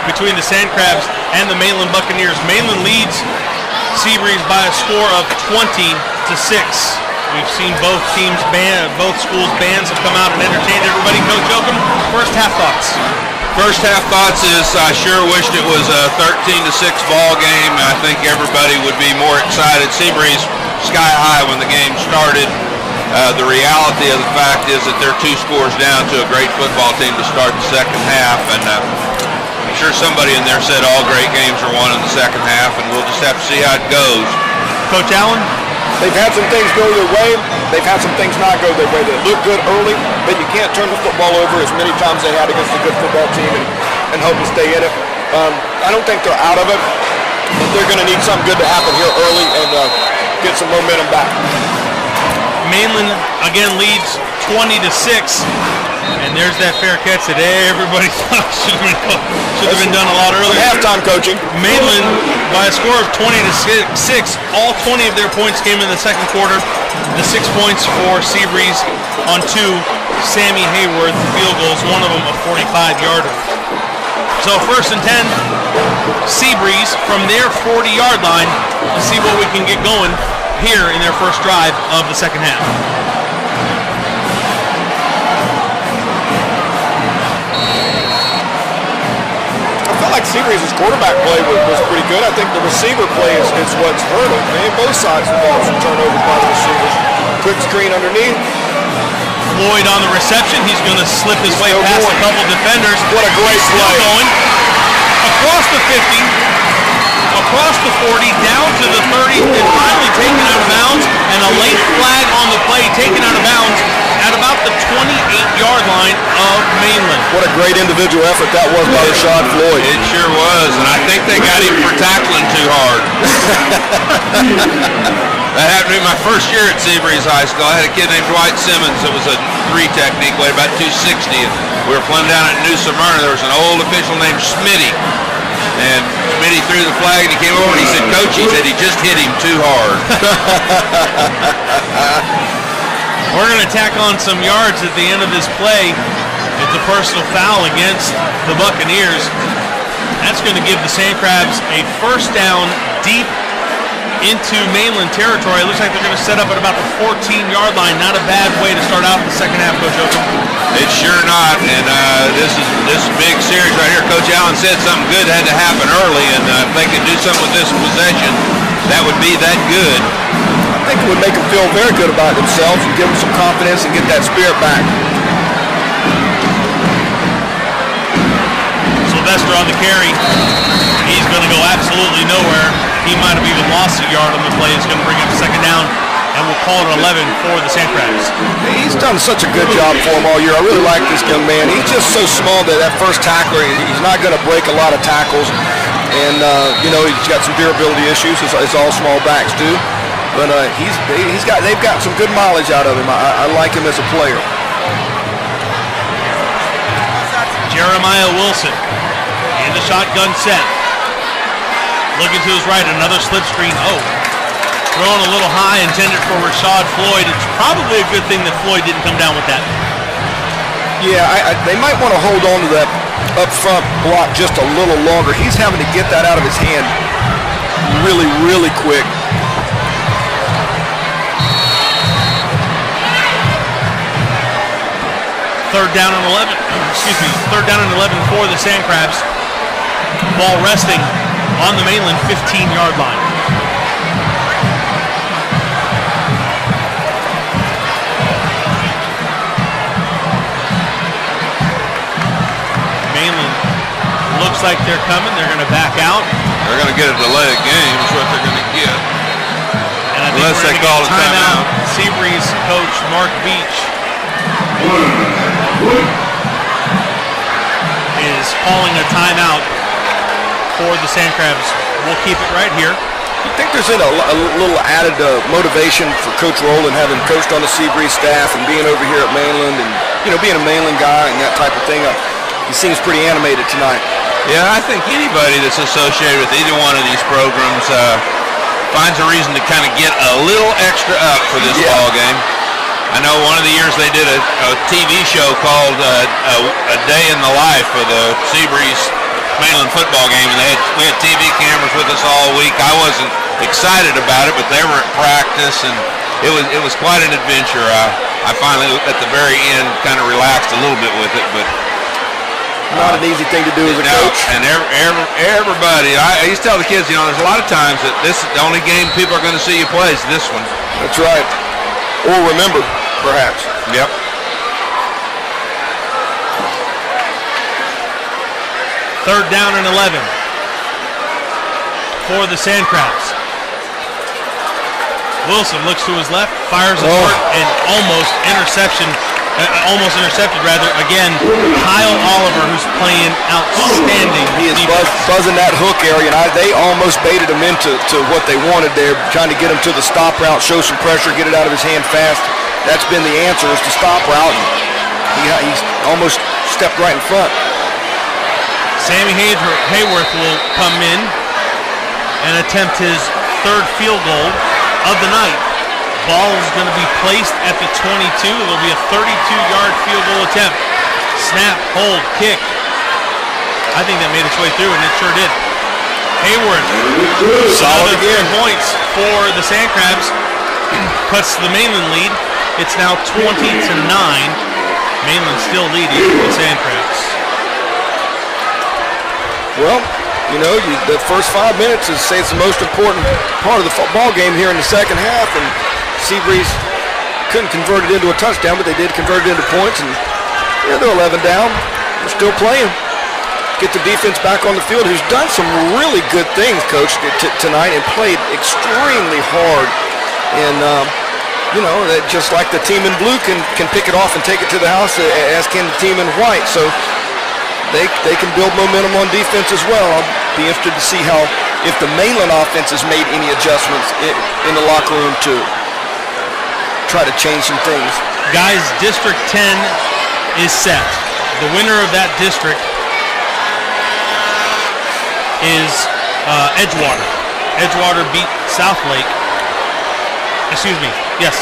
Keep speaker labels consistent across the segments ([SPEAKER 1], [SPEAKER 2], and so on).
[SPEAKER 1] between the SANDCRABS and the Mainland Buccaneers. Mainland leads SEABREEZE by a score of 20-6. We've seen both schools' bands have come out and entertained everybody. Coach Jokum, first half thoughts.
[SPEAKER 2] First half thoughts is I sure wished it was a 13-6 ball game. I think everybody would be more excited. SEABREEZE sky high when the game started. The reality of the fact is that they're 2 scores down to a great football team to start the second half, and I'm sure somebody in there said all great games are won in the second half, and we'll just have to see how it goes.
[SPEAKER 1] Coach Allen?
[SPEAKER 3] They've had some things go their way. They've had some things not go their way. They look good early, but you can't turn the football over as many times they had against a good football team and hope to stay in it. I don't think they're out of it, but they're going to need something good to happen here early and get some momentum back.
[SPEAKER 1] Mainland again leads 20-6, and there's that fair catch that everybody thought should have been done a lot earlier.
[SPEAKER 3] Halftime coaching.
[SPEAKER 1] Mainland by a score of 20-6. All 20 of their points came in the second quarter. The 6 points for SEABREEZE on 2 Sammy Hayworth field goals, one of them a 45-yarder. So 1st and 10, SEABREEZE from their 40-yard line to see what we can get going here in their first drive of the second half.
[SPEAKER 3] I felt like SEABREEZE's quarterback play was pretty good. I think the receiver play is what's hurt them. Both sides of the ball, some turnovers by the receivers. Quick screen underneath.
[SPEAKER 1] Floyd on the reception. He's going to slip his way past a couple defenders.
[SPEAKER 3] What a great play.
[SPEAKER 1] Going across the 50. Across the 40, down to the 30, and finally taken out of bounds, and a late flag on the play, taken out of bounds at about the 28-yard line of Mainland.
[SPEAKER 3] What a great individual effort that was by Rashad Floyd.
[SPEAKER 2] It sure was, and I think they got him for tackling too hard. That happened to me my first year at SEABREEZE High School. I had a kid named Dwight Simmons that was a 3 technique, weighed about 260, and we were playing down at New Smyrna. There was an old official named Smitty. And Smitty threw the flag, and he came over and he said, "Coach," he said, "he just hit him too hard."
[SPEAKER 1] We're going to tack on some yards at the end of this play. It's a personal foul against the Buccaneers. That's going to give the SANDCRABS a first down deep into Mainland territory. It looks like they're going to set up at about the 14-yard line. Not a bad way to start out the second half, Coach Jokum.
[SPEAKER 2] It's sure not, and this is big series right here. Coach Allen said something good had to happen early, and if they could do something with this possession, that would be that good.
[SPEAKER 3] I think it would make them feel very good about themselves and give them some confidence and get that spirit back.
[SPEAKER 1] Sylvester on the carry. He's going to go absolutely nowhere. He might have even lost a yard on the play. It's going to bring up second down, and we'll call it 11 for the SANDCRABS.
[SPEAKER 3] He's done such a good job for him all year. I really like this young man. He's just so small that first tackler, he's not going to break a lot of tackles. And, he's got some durability issues, as all small backs do. But they've got some good mileage out of him. I like him as a player.
[SPEAKER 1] Jeremiah Wilson in the shotgun set. Looking to his right, another slip screen. Thrown a little high, intended for Rashad Floyd. It's probably a good thing that Floyd didn't come down with that.
[SPEAKER 3] Yeah, they might want to hold on to that up front block just a little longer. He's having to get that out of his hand really, really quick.
[SPEAKER 1] Third down and 11 for the SANDCRABS. Ball resting on the Mainland 15-yard line. Mainland looks like they're coming. They're going to back out.
[SPEAKER 2] They're going to get a delay of game is what they're going to get.
[SPEAKER 1] And I think
[SPEAKER 2] unless they call a timeout.
[SPEAKER 1] SEABREEZE coach Mark Beach is calling a timeout for the SANDCRABS. We'll keep it right here.
[SPEAKER 3] I think there's a little added motivation for Coach Rowland, having coached on the SEABREEZE staff and being over here at Mainland and, being a Mainland guy and that type of thing. He seems pretty animated tonight.
[SPEAKER 2] Yeah, I think anybody that's associated with either one of these programs finds a reason to kind of get a little extra up for this ball game. I know one of the years they did a TV show called A Day in the Life of the SEABREEZE Mainland football game, and we had TV cameras with us all week. I wasn't excited about it, but they were at practice, and it was quite an adventure. I finally, at the very end, kind of relaxed a little bit with it, but
[SPEAKER 3] not an easy thing to do as a coach.
[SPEAKER 2] And everybody, I used to tell the kids, you know, there's a lot of times that this is the only game people are going to see you play is this one.
[SPEAKER 3] That's right. Or remember, perhaps.
[SPEAKER 2] Yep.
[SPEAKER 1] Third down and 11 for the SANDCRABS. Wilson looks to his left, fires a dart, and almost intercepted rather. Again, Kyle Oliver, who's playing outstanding.
[SPEAKER 3] He is buzzing that hook area, and they almost baited him into what they wanted there, trying to get him to the stop route, show some pressure, get it out of his hand fast. That's been the answer, is the stop route. He's almost stepped right in front.
[SPEAKER 1] Sammy Hayworth will come in and attempt his third field goal of the night. Ball is going to be placed at the 22. It'll be a 32-yard field goal attempt. Snap, hold, kick. I think that made its way through, and it sure did. Hayworth, solid again. Points for the SANDCRABS. Cuts the Mainland lead. It's now 20-9. Mainland still leading the SANDCRABS.
[SPEAKER 3] Well, you know, the first 5 minutes is, say, it's the most important part of the football game here in the second half, and SEABREEZE couldn't convert it into a touchdown, but they did convert it into points, and they're 11 down. They're still playing. Get the defense back on the field, who's done some really good things, Coach, tonight, and played extremely hard. And, you know, just like the team in blue can pick it off and take it to the house, as can the team in white. So they can build momentum on defense as well. I'll be interested to see if the Mainland offense has made any adjustments in the locker room too. Try to change some things.
[SPEAKER 1] Guys, District 10 is set. The winner of that district is Edgewater. Edgewater beat Southlake. Excuse me. Yes.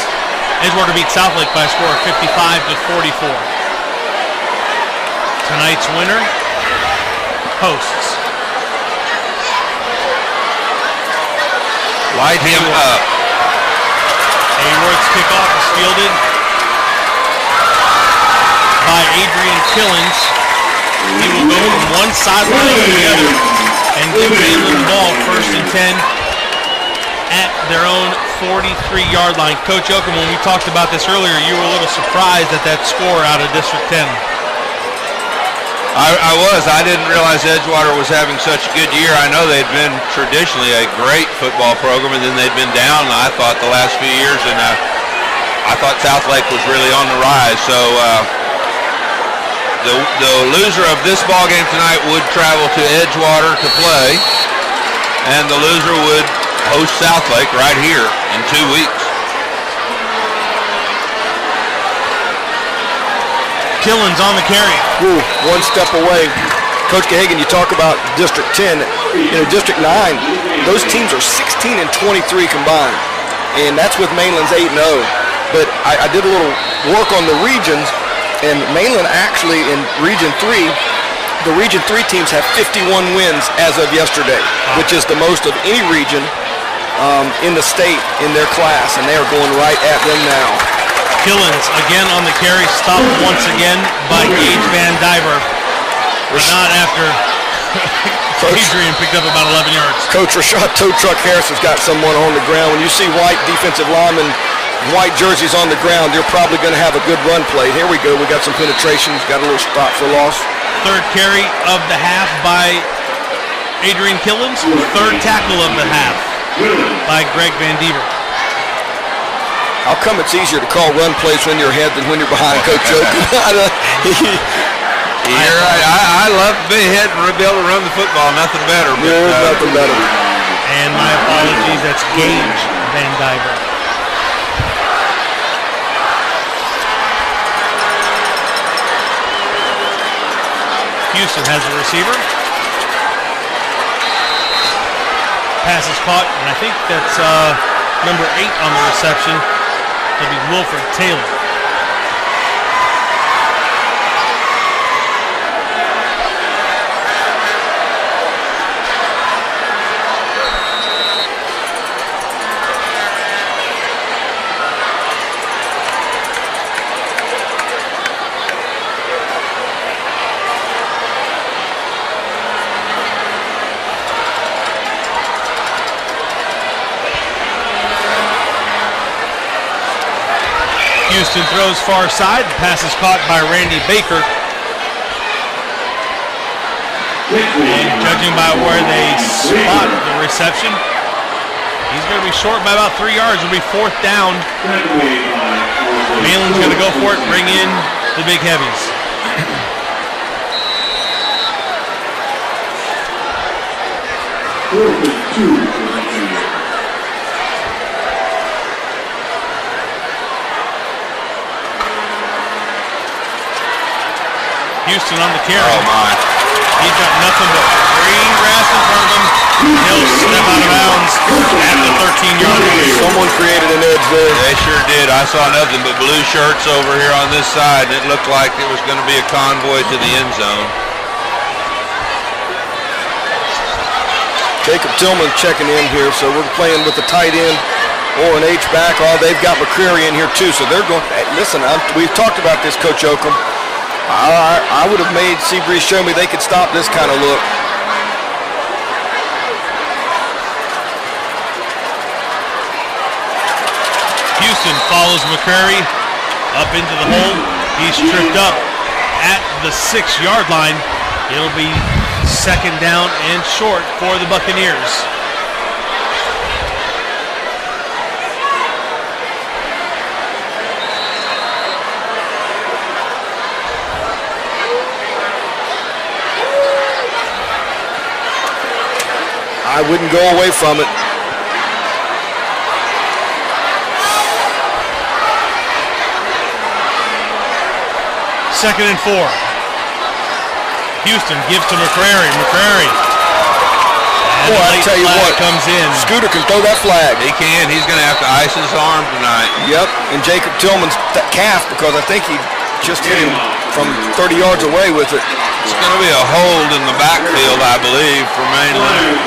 [SPEAKER 1] Edgewater beat Southlake by a score of 55-44. Tonight's winner hosts.
[SPEAKER 2] Light him up.
[SPEAKER 1] Hayworth's kickoff is fielded by Adrian Killens. He will go from one sideline to the other and give Mainland the ball, 1st and 10 at their own 43-yard line. Coach Yoakum, when we talked about this earlier, you were a little surprised at that score out of District 10.
[SPEAKER 2] I was. I didn't realize Edgewater was having such a good year. I know they'd been traditionally a great football program, and then they'd been down, I thought, the last few years, and I thought Southlake was really on the rise. So the loser of this ball game tonight would travel to Edgewater to play, and the loser would host Southlake right here in 2 weeks.
[SPEAKER 1] Killens on the carry.
[SPEAKER 3] Ooh, one step away. Coach Gahagan, you talk about District 10. You know, District 9, those teams are 16 and 23 combined, and that's with Mainland's 8-0. But I did a little work on the regions, and Mainland actually in Region 3, the Region 3 teams have 51 wins as of yesterday, which is the most of any region in the state in their class, and they are going right at them now.
[SPEAKER 1] Killens again on the carry, stopped once again by Gage Van Diver, but not after Adrian picked up about 11 yards.
[SPEAKER 3] Coach Rashad Tow Truck Harris has got someone on the ground. When you see white defensive linemen, white jerseys on the ground, they're probably going to have a good run play. Here we go. We got some penetration. Got a little stop for loss.
[SPEAKER 1] Third carry of the half by Adrian Killens. Third tackle of the half by Greg Van Diver.
[SPEAKER 3] How come it's easier to call run plays when you're ahead than when you're behind, Coach Yoakum?
[SPEAKER 2] You're right. I love to be ahead and be able to run the football. Nothing better.
[SPEAKER 3] There's nothing better.
[SPEAKER 1] And my apologies, that's Gage Van Diver. Houston has the receiver. Pass is caught, and I think that's number 8 on the reception. It'll be Wilford Taylor. Houston throws far side. Pass is caught by Randy Baker. And judging by where they spot the reception, he's going to be short by about 3 yards. It'll be 4th down. Mainland's going to go for it, bring in the big heavies. Houston on the carry.
[SPEAKER 2] Oh my.
[SPEAKER 1] He's got nothing but green grass in front of him. He'll step out of bounds at the 13-yard line.
[SPEAKER 3] Someone created an edge there.
[SPEAKER 2] They sure did. I saw nothing but blue shirts over here on this side. It looked like it was going to be a convoy to the end zone.
[SPEAKER 3] Jacob Tillman checking in here, so we're playing with the tight end or an H-back. Oh, they've got McCreary in here too, so they're going. Hey, listen, we've talked about this, Coach Oakham. I would have made SEABREEZE show me they could stop this kind of look.
[SPEAKER 1] Houston follows McCreary up into the hole. He's tripped up at the 6-yard line. It'll be 2nd down and short for the Buccaneers.
[SPEAKER 3] I wouldn't go away from it.
[SPEAKER 1] Second and 4. Houston gives to McCreary. McCreary. And
[SPEAKER 3] Boy, I tell you what,
[SPEAKER 1] comes in.
[SPEAKER 3] Scooter can throw that flag.
[SPEAKER 2] He can. He's going to have to ice his arm tonight.
[SPEAKER 3] Yep, and Jacob Tillman's calf, because I think he just hit him from 30 yards away with it.
[SPEAKER 2] It's going to be a hold in the backfield, I believe, for Mainland.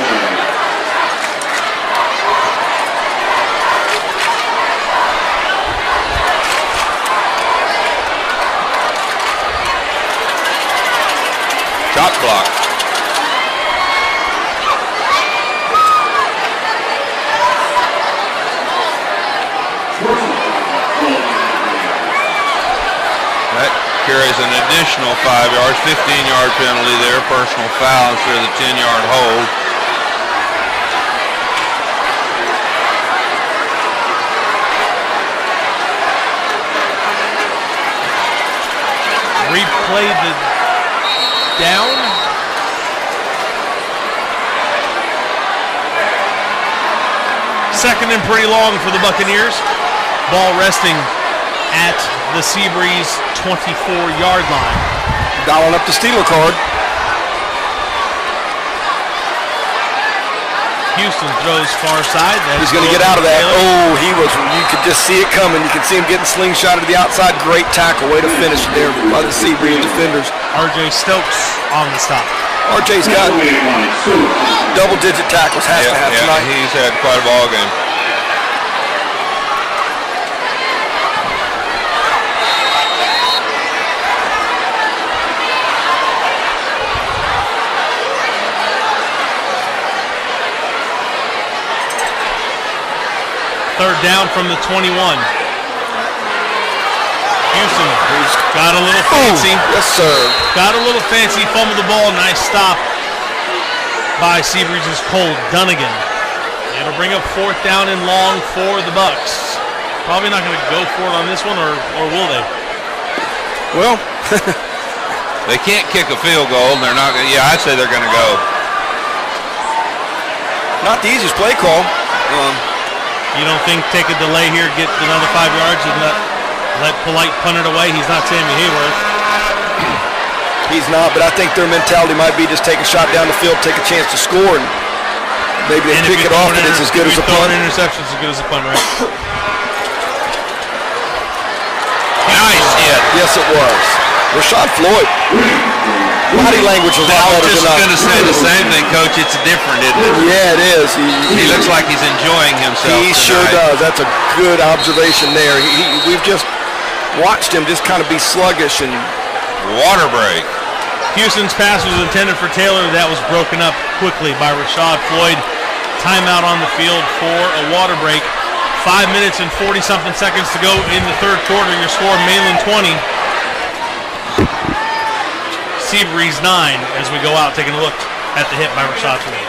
[SPEAKER 2] Shot clock. That carries an additional 5 yards, 15-yard penalty there, personal foul instead of the 10-yard hold.
[SPEAKER 1] Replay the down. Second and pretty long for the Buccaneers. Ball resting at the SEABREEZE 24-yard line.
[SPEAKER 3] Dialing up the Steeler card.
[SPEAKER 1] Houston throws far side.
[SPEAKER 3] He's going to get out of that. Oh, you could just see it coming. You can see him getting slingshot to the outside. Great tackle. Way to finish there by the SEABREEZE defenders.
[SPEAKER 1] R.J. Stokes on the stop.
[SPEAKER 3] R.J.'s got double-digit tackles. Has to have tonight.
[SPEAKER 2] He's had quite a ball game.
[SPEAKER 1] Third down from the 21. Houston got a little fancy.
[SPEAKER 3] Yes, sir.
[SPEAKER 1] Got a little fancy. Fumbled the ball. Nice stop by SEABREEZE's Cole Dunnigan. It'll bring up 4th down and long for the Bucks. Probably not going to go for it on this one, or will they?
[SPEAKER 3] Well,
[SPEAKER 2] they can't kick a field goal, and they're not going to. Yeah, I'd say they're going to go.
[SPEAKER 3] Not the easiest play call.
[SPEAKER 1] You don't think take a delay here, get another 5 yards, and let Polite punt it away? He's not Sammy Hayworth.
[SPEAKER 3] He's not, but I think their mentality might be just take a shot down the field, take a chance to score, and maybe they pick it off and it's as good as a punt.
[SPEAKER 1] Interception's as good as a punt, right?
[SPEAKER 2] Nice hit.
[SPEAKER 3] Yes, it was. Rashad Floyd. Body language was a lot better tonight. I was just
[SPEAKER 2] going to say the same thing, Coach. It's different, isn't it?
[SPEAKER 3] Yeah, it is.
[SPEAKER 2] He looks like he's enjoying himself.
[SPEAKER 3] He sure does. That's a good observation there. We've just watched him just kind of be sluggish and
[SPEAKER 2] water break.
[SPEAKER 1] Houston's pass was intended for Taylor. That was broken up quickly by Rashad Floyd. Timeout on the field for a water break. 5 minutes and 40-something seconds to go in the third quarter. Your score, Mainland 20, SEABREEZE 9, as we go out taking a look at the hit by Rashad Floyd.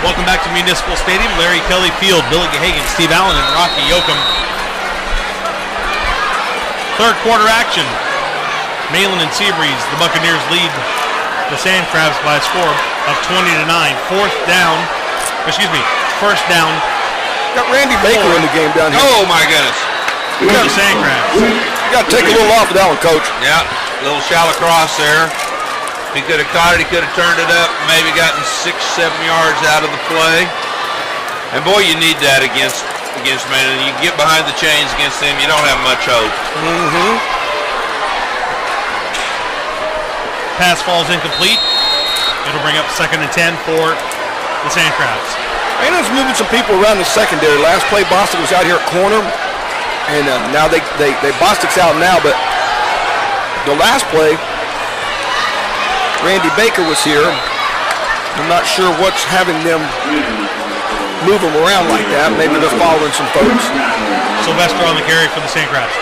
[SPEAKER 1] Welcome back to Municipal Stadium. Larry Kelly Field, Billy Gahagan, Steve Allen, and Rocky Yoakum. Third quarter action. Mainland and SEABREEZE. The Buccaneers lead the SANDCRABS by a score of 20-9. First down.
[SPEAKER 3] Got Randy Baker in the game down here.
[SPEAKER 2] Oh my goodness.
[SPEAKER 1] For the SANDCRABS.
[SPEAKER 3] You got to take a little off of that one, Coach.
[SPEAKER 2] Yeah, little shallow cross there. He could have caught it, he could have turned it up, maybe gotten 6-7 yards out of the play. And boy, you need that against Mainland. You get behind the chains against them, you don't have much hope.
[SPEAKER 1] Pass falls incomplete. It'll bring up 2nd and 10 for the SANDCRABS.
[SPEAKER 3] Mainland's moving some people around the secondary. Last play, Bostic was out here at corner, and now Bostic's out now, but the last play, Randy Baker was here. I'm not sure what's having them move them around like that. Maybe they're following some folks.
[SPEAKER 1] Sylvester on the carry for the SANDCRABS.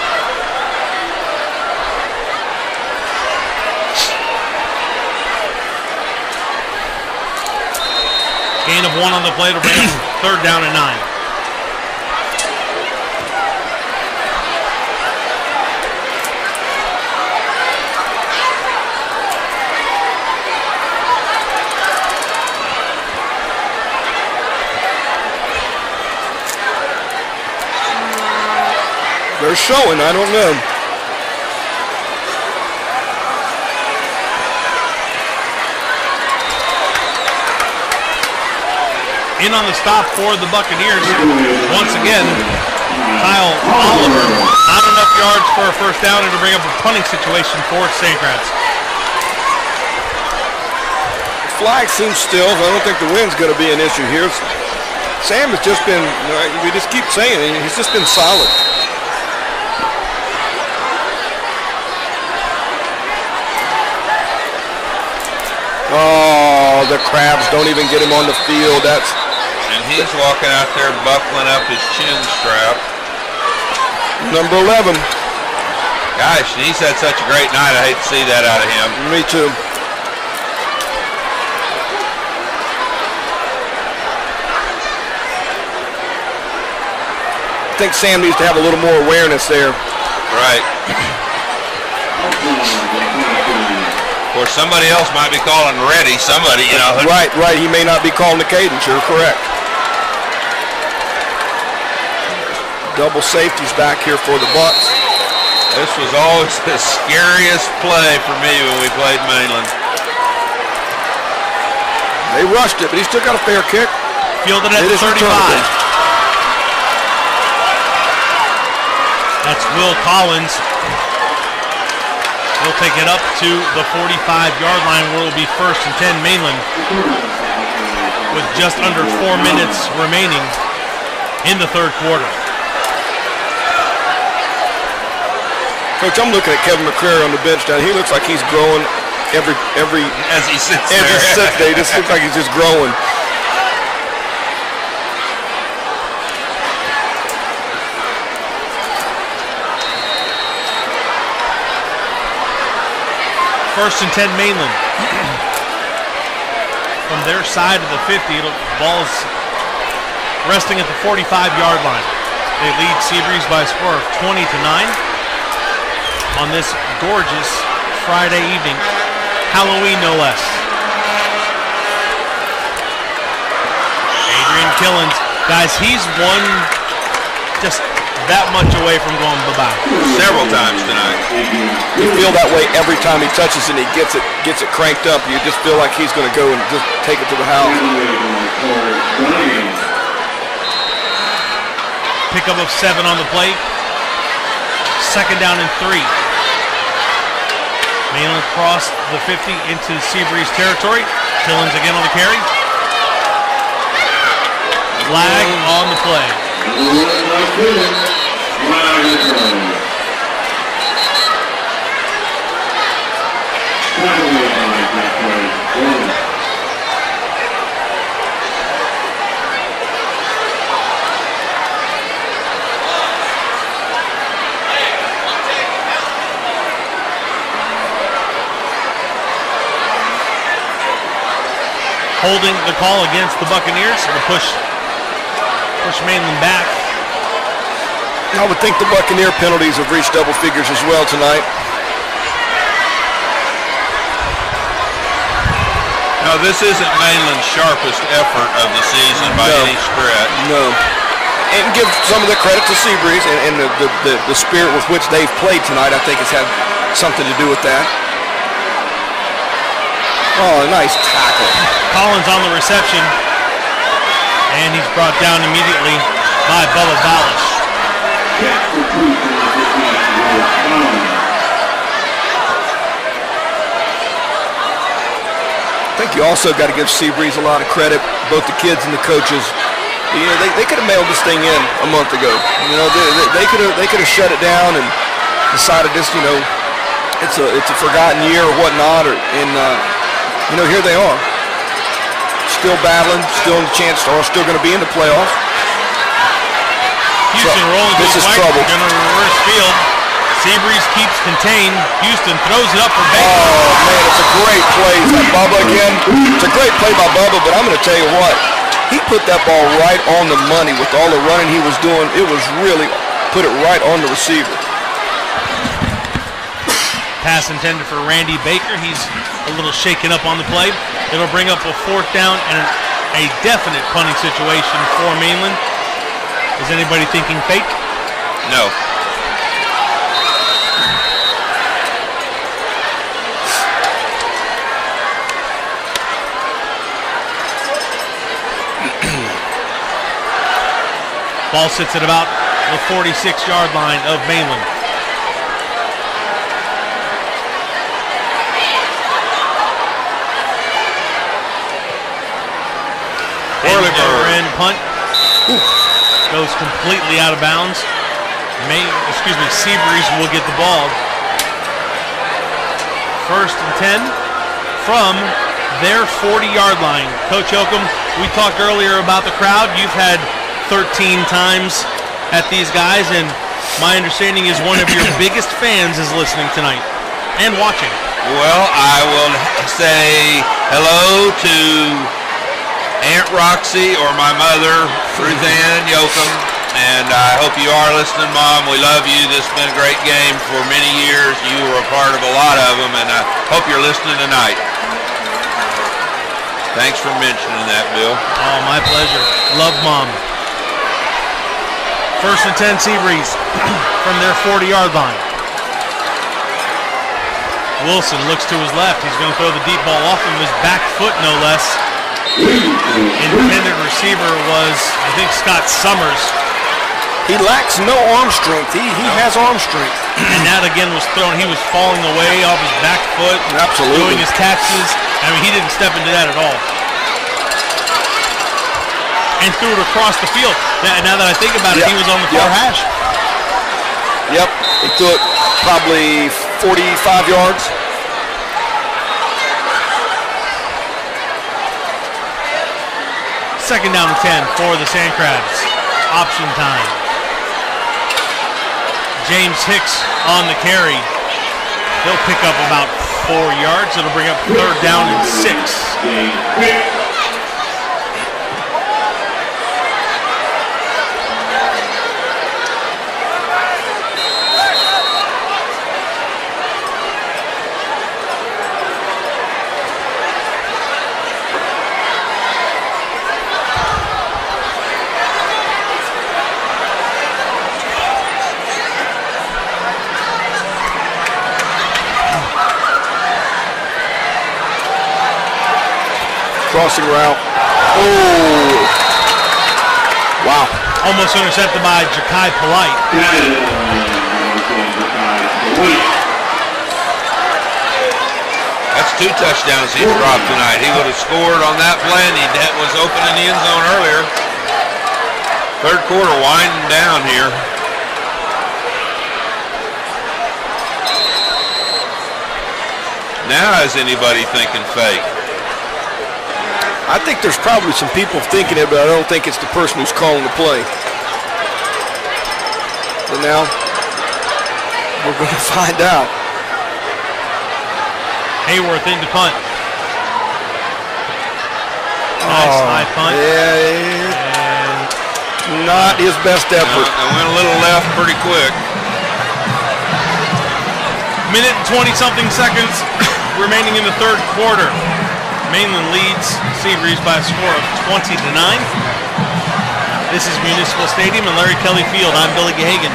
[SPEAKER 1] Gain of 1 on the play to bring up 3rd down and 9.
[SPEAKER 3] They're showing, I don't know.
[SPEAKER 1] In on the stop for the Buccaneers. Once again, Kyle Oliver. Not enough yards for a first down and to bring up a punting situation for SANDCRABS.
[SPEAKER 3] Flag seems still. I don't think the wind's going to be an issue here. Sam has just been, we just keep saying it, he's just been solid. Oh, the Crabs don't even get him on the field.
[SPEAKER 2] And he's walking out there buckling up his chin strap.
[SPEAKER 3] Number 11.
[SPEAKER 2] Gosh, he's had such a great night. I hate to see that out of him.
[SPEAKER 3] Me too. I think Sam needs to have a little more awareness there.
[SPEAKER 2] Right. Of course, somebody else might be calling ready. Somebody, you know.
[SPEAKER 3] Right. He may not be calling the cadence. You're correct. Double safeties back here for the Bucks.
[SPEAKER 2] This was always the scariest play for me when we played Mainland.
[SPEAKER 3] They rushed it, but he still got a fair kick.
[SPEAKER 1] Fielded at the 35. That's Will Collins. He'll take it up to the 45-yard line where it will be 1st and 10 Mainland with just under 4 minutes remaining in the third quarter.
[SPEAKER 3] Coach, I'm looking at Kevin McCreary on the bench down. He looks like he's growing every
[SPEAKER 2] as he sits there.
[SPEAKER 3] As he sits there, he just looks like he's just growing.
[SPEAKER 1] First and 10 Mainland. From their side of the 50, the ball's resting at the 45-yard line. They lead SEABREEZE by a score of 20-9 on this gorgeous Friday evening. Halloween, no less. Adrian Jaden Killens. Guys, he's one just that much away from going bye-bye.
[SPEAKER 2] Several times tonight.
[SPEAKER 3] You feel that way every time he touches it and he gets it cranked up. You just feel like he's going to go and just take it to the house.
[SPEAKER 1] Pickup of 7 on the plate. Second down and 3. Mainland crossed the 50 into SeaBreeze territory. Killens again on the carry. Flag on the play. Holding the call against the Buccaneers. The push Mainland back.
[SPEAKER 3] I would think the Buccaneer penalties have reached double figures as well tonight.
[SPEAKER 2] No, this isn't Mainland's sharpest effort of the season by any stretch.
[SPEAKER 3] No. And give some of the credit to SeaBreeze and the spirit with which they've played tonight. I think it's had something to do with that. Oh, a nice tackle.
[SPEAKER 1] Collins on the reception. And he's brought down immediately by Bubba Balish.
[SPEAKER 3] I think you also got to give SeaBreeze a lot of credit, both the kids and the coaches. You know, they could have mailed this thing in a month ago. You know, they could have shut it down and decided this, you know, it's a forgotten year or whatnot, and you know, here they are, still battling, still in the chance, or still going to be in the playoffs.
[SPEAKER 1] Houston rolling
[SPEAKER 3] this is trouble.
[SPEAKER 1] Going to reverse field. SeaBreeze keeps contained. Houston throws it up for Baker.
[SPEAKER 3] Oh man, it's a great play. Is that Bubba again? It's a great play by Bubba, but I'm going to tell you what, he put that ball right on the money with all the running he was doing. It was really put it right on the receiver.
[SPEAKER 1] Pass intended for Randy Baker. He's a little shaken up on the play. It'll bring up a 4th down and a definite punting situation for Mainland. Is anybody thinking fake?
[SPEAKER 2] No.
[SPEAKER 1] Ball sits at about the 46-yard line of Mainland. And punt goes completely out of bounds. SeaBreeze will get the ball. 1st and 10 from their 40-yard line. Coach Yoakum, we talked earlier about the crowd. You've had 13 times at these guys, and my understanding is one of your biggest fans is listening tonight and watching.
[SPEAKER 2] Well, I will say hello to Aunt Roxy or my mother, Ruth Ann Yoakum, and I hope you are listening, Mom. We love you. This has been a great game for many years. You were a part of a lot of them, and I hope you're listening tonight. Thanks for mentioning that, Bill.
[SPEAKER 1] Oh, my pleasure. Love Mom. 1st and 10 SeaBreeze from their 40-yard line. Wilson looks to his left. He's going to throw the deep ball off of his back foot, no less. Intended receiver was, I think, Scott Summers.
[SPEAKER 3] He lacks no arm strength. He has arm strength.
[SPEAKER 1] And that again was thrown. He was falling away off his back foot.
[SPEAKER 3] Absolutely.
[SPEAKER 1] Doing his taxes. I mean, he didn't step into that at all. And threw it across the field. Now that I think about it, he was on the far hash.
[SPEAKER 3] Yep. He threw it probably 45 yards.
[SPEAKER 1] Second down and 10 for the SANDCRABS. Option time. James Hicks on the carry. He'll pick up about 4 yards. It'll bring up 3rd down and 6.
[SPEAKER 3] Crossing route. Oh. Wow.
[SPEAKER 1] Almost intercepted by Jakai Polite.
[SPEAKER 2] That's 2 touchdowns he's dropped tonight. He would have scored on that play, and he was open in the end zone earlier. Third quarter winding down here. Now is anybody thinking fake?
[SPEAKER 3] I think there's probably some people thinking it, but I don't think it's the person who's calling the play. So now, we're going to find out.
[SPEAKER 1] Hayworth into punt. Nice high punt.
[SPEAKER 3] Yeah, not his best effort.
[SPEAKER 2] I went a little left pretty quick.
[SPEAKER 1] Minute and 20-something seconds remaining in the third quarter. Mainland leads SEABREEZE by a score of 20-9. This is Municipal Stadium and Larry Kelly Field. I'm Billy Gahagan,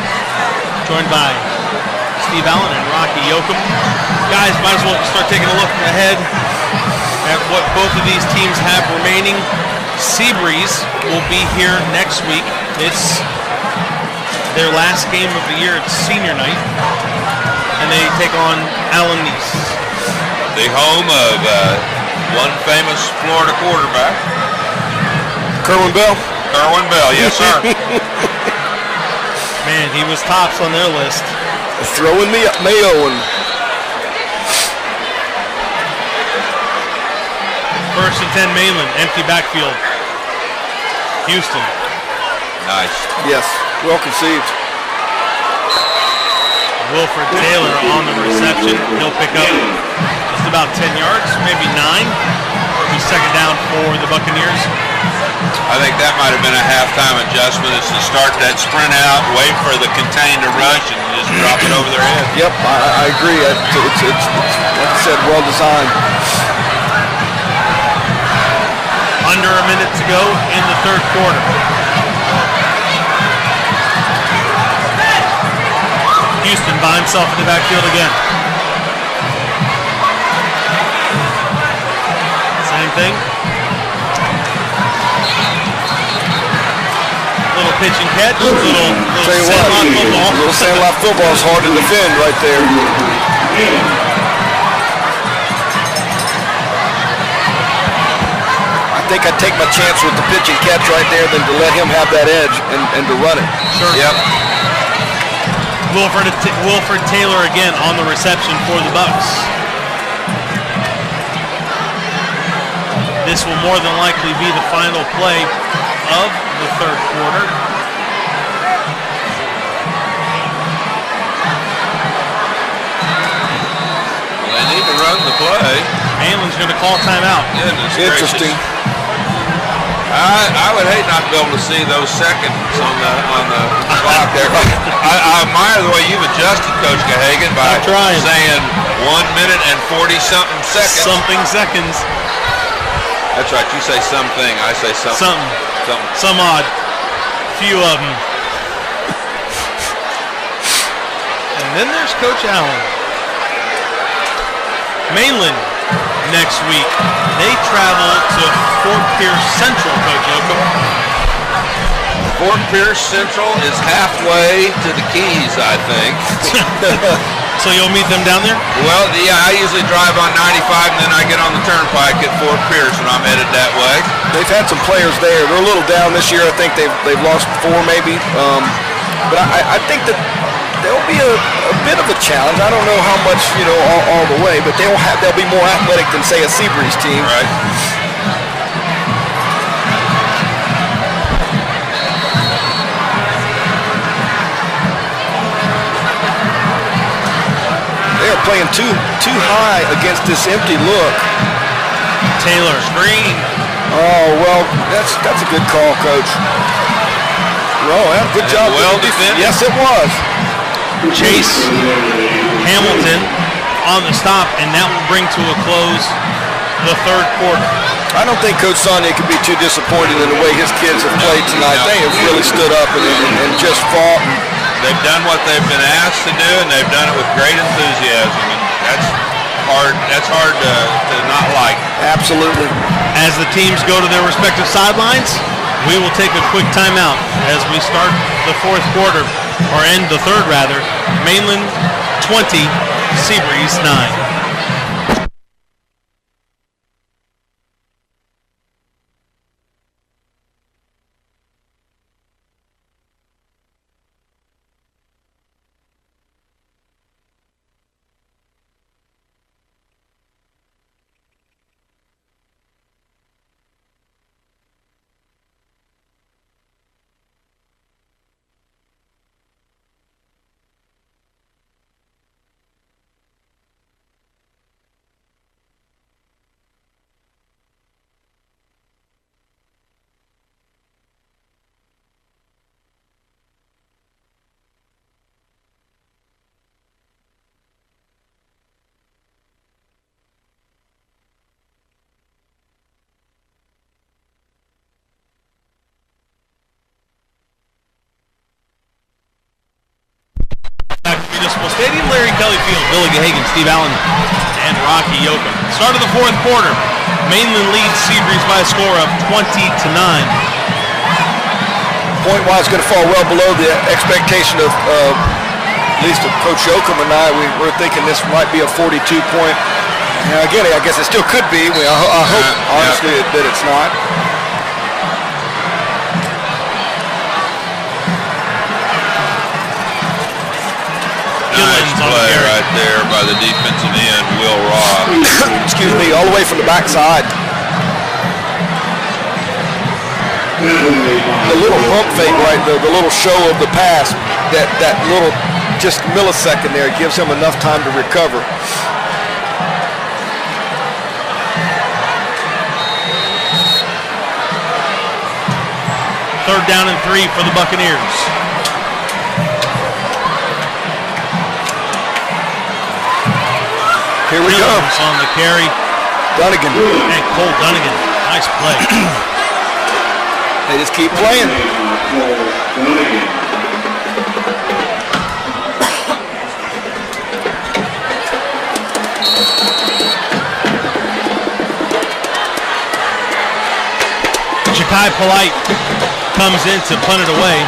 [SPEAKER 1] joined by Steve Allen and Rocky Yoakum. Guys, might as well start taking a look ahead at what both of these teams have remaining. SEABREEZE will be here next week. It's their last game of the year. It's senior night, and they take on Allen Nice,
[SPEAKER 2] the home of one famous Florida quarterback.
[SPEAKER 3] Kerwin Bell?
[SPEAKER 2] Kerwin Bell, yes sir.
[SPEAKER 1] Man, he was tops on their list.
[SPEAKER 3] Throwing me up Mayo. And
[SPEAKER 1] First and 10 Mainland, empty backfield. Houston.
[SPEAKER 2] Nice.
[SPEAKER 3] Yes, well conceived.
[SPEAKER 1] Wilfred Taylor on the reception. He'll pick up just about 10 yards, maybe 9. It'll be second down for the Buccaneers.
[SPEAKER 2] I think that might have been a halftime adjustment, is to start that sprint out, wait for the contain to rush, and just drop it over their head.
[SPEAKER 3] Yep, I agree. It's like I said, well designed.
[SPEAKER 1] Under a minute to go in the third quarter. Houston by himself in the backfield again. Same thing. Little pitch and catch. Little Sandlot football.
[SPEAKER 3] Little Sandlot football is hard to defend right there. I think I'd take my chance with the pitch and catch right there than to let him have that edge and to run it.
[SPEAKER 1] Sure.
[SPEAKER 2] Yep.
[SPEAKER 1] Wilfred Taylor again on the reception for the Bucks. This will more than likely be the final play of the third quarter.
[SPEAKER 2] Well, they need to run the play.
[SPEAKER 1] Mainland's going to call timeout.
[SPEAKER 2] Goodness
[SPEAKER 3] Interesting.
[SPEAKER 2] gracious. I would hate not to be able to see those seconds on the clock there. I admire the way you've adjusted, Coach Gahagan, by saying 1 minute and 40-something seconds.
[SPEAKER 1] Something seconds.
[SPEAKER 2] That's right. You say something. I say something. Something.
[SPEAKER 1] Some odd. Few of them. And then there's Coach Allen. Mainland next week. They travel to Fort Pierce Central, Coach Yoakum.
[SPEAKER 2] Fort Pierce Central is halfway to the Keys, I think.
[SPEAKER 1] So you'll meet them down there?
[SPEAKER 2] Well, yeah, I usually drive on 95 and then I get on the turnpike at Fort Pierce when I'm headed that way.
[SPEAKER 3] They've had some players there. They're a little down this year. I think they've lost 4 maybe. But I think that there'll be a bit of a challenge. I don't know how much, all the way, but they'll be more athletic than, say, a SEABREEZE team.
[SPEAKER 2] Right.
[SPEAKER 3] They are playing too high against this empty look.
[SPEAKER 1] Taylor.
[SPEAKER 2] Screen.
[SPEAKER 3] Oh, well, that's a good call, Coach. Oh, yeah, good job.
[SPEAKER 2] Well defended.
[SPEAKER 3] Yes, it was.
[SPEAKER 1] Chase Hamilton on the stop, and that will bring to a close the third quarter.
[SPEAKER 3] I don't think Coach Sonia could be too disappointed in the way his kids have played tonight.
[SPEAKER 2] No.
[SPEAKER 3] They have really stood up and just fought.
[SPEAKER 2] They've done what they've been asked to do, and they've done it with great enthusiasm. And that's hard to not like.
[SPEAKER 3] Absolutely.
[SPEAKER 1] As the teams go to their respective sidelines, we will take a quick timeout as we start the fourth quarter, or end the third rather. Mainland 20, SEABREEZE 9. Municipal Stadium, Larry Kelly Field, Billy Gahagan, Steve Allen, and Rocky Yoakum. Start of the fourth quarter. Mainland leads SEABREEZE by a score of 20-9.
[SPEAKER 3] Point-wise, going to fall well below the expectation of at least of Coach Yoakum and I. We're thinking this might be a 42-point. Again, I guess it still could be. I hope, honestly, that it's not.
[SPEAKER 2] Nice play right there by the defensive end, Will Ross.
[SPEAKER 3] Excuse me, all the way from the backside. The little pump fake right there, the little show of the pass, that little just millisecond there gives him enough time to recover.
[SPEAKER 1] Third down and 3 for the Buccaneers.
[SPEAKER 3] Here we go.
[SPEAKER 1] On the carry.
[SPEAKER 3] Dunnigan.
[SPEAKER 1] And Cole Dunnigan. Nice play.
[SPEAKER 3] They just keep playing.
[SPEAKER 1] Ja'Kai Polite comes in to punt it away.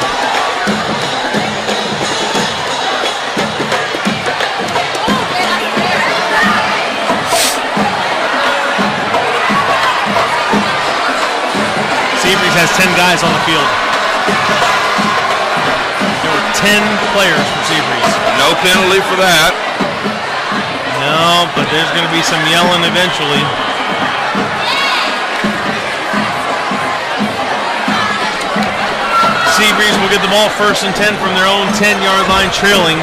[SPEAKER 1] SEABREEZE has 10 guys on the field. There were 10 players for SEABREEZE.
[SPEAKER 2] No penalty for that.
[SPEAKER 1] No, but there's going to be some yelling eventually. SEABREEZE will get the ball first and 10 from their own 10-yard line, trailing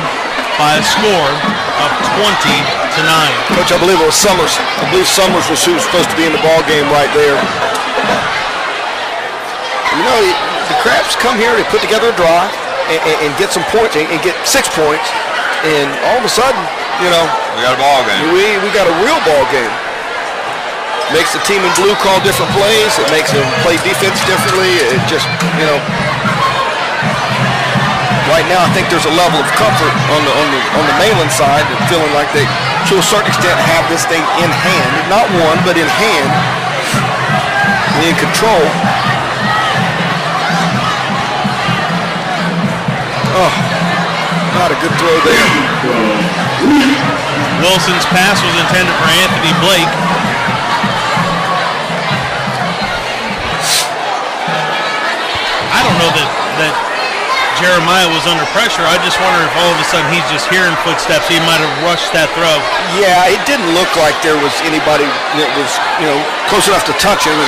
[SPEAKER 1] by a score of 20-9.
[SPEAKER 3] Coach, I believe it was Summers. I believe Summers was who was supposed to be in the ball game right there. You know, the Crabs come here, they put together a drive and get some points and get 6 points, and all of a sudden, you know,
[SPEAKER 2] we got a ball game.
[SPEAKER 3] We got a real ball game. Makes the team in blue call different plays. It makes them play defense differently. It just, you know, right now I think there's a level of comfort on the Mainland side, and feeling like they, to a certain extent, have this thing in hand, not won, but in hand, in control. Oh, not a good throw there.
[SPEAKER 1] Wilson's pass was intended for Anthony Blake. I don't know that Jeremiah was under pressure. I just wonder if all of a sudden he's just hearing footsteps. He might have rushed that throw.
[SPEAKER 3] Yeah, it didn't look like there was anybody that was, you know, close enough to touch him.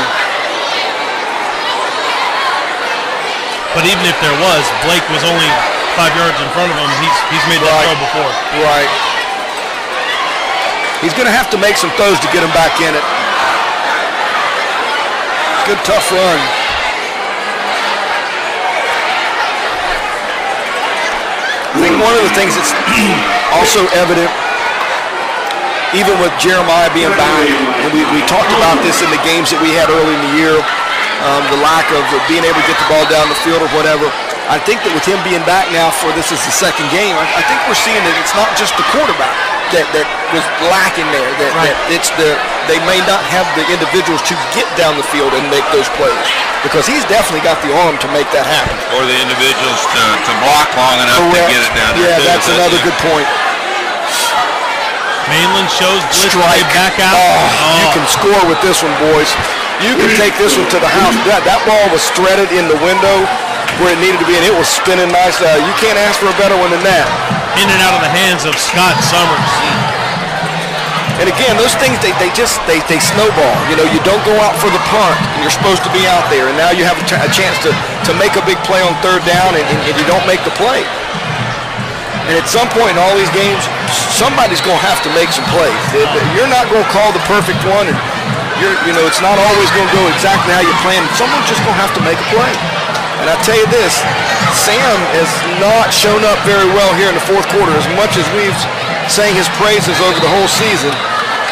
[SPEAKER 1] But even if there was, Blake was only 5 yards in front of him. He's made that throw before.
[SPEAKER 3] Right. He's going to have to make some throws to get him back in it. Good, tough run. I think one of the things that's also evident, even with Jeremiah being back, and we talked about this in the games that we had early in the year, the lack of being able to get the ball down the field or whatever. I think that with him being back now for this is the second game, I think we're seeing that it's not just the quarterback that was lacking there. That they may not have the individuals to get down the field and make those plays, because he's definitely got the arm to make that happen.
[SPEAKER 2] Or the individuals to block long enough to get it down there.
[SPEAKER 3] Yeah, that's another good point.
[SPEAKER 1] Mainland shows blitz.
[SPEAKER 3] Strike.
[SPEAKER 1] Back out.
[SPEAKER 3] You can score with this one, boys. You can take this one to the house. That ball was threaded in the window where it needed to be, and it was spinning nice. You can't ask for a better one than that.
[SPEAKER 1] In and out of the hands of Scott Summers.
[SPEAKER 3] And again, those things, they snowball. You know, you don't go out for the punt, and you're supposed to be out there, and now you have a chance to make a big play on third down, and you don't make the play. And at some point in all these games, somebody's going to have to make some plays. You're not going to call the perfect one, and it's not always going to go exactly how you planned. Someone's just going to have to make a play. And I tell you this, Sam has not shown up very well here in the fourth quarter. As much as we've sang his praises over the whole season,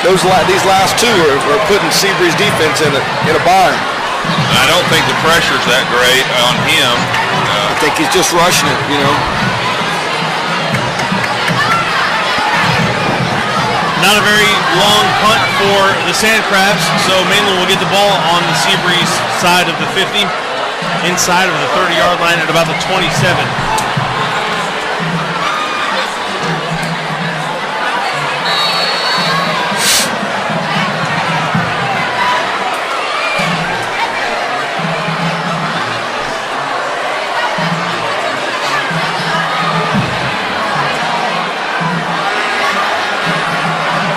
[SPEAKER 3] these last two are putting SEABREEZE defense in a bind.
[SPEAKER 2] I don't think the pressure's that great on him.
[SPEAKER 3] I think he's just rushing it, you know.
[SPEAKER 1] Not a very long punt for the SANDCRABS, so Mainland will get the ball on the SEABREEZE side of the 50, inside of the 30-yard line at about the 27.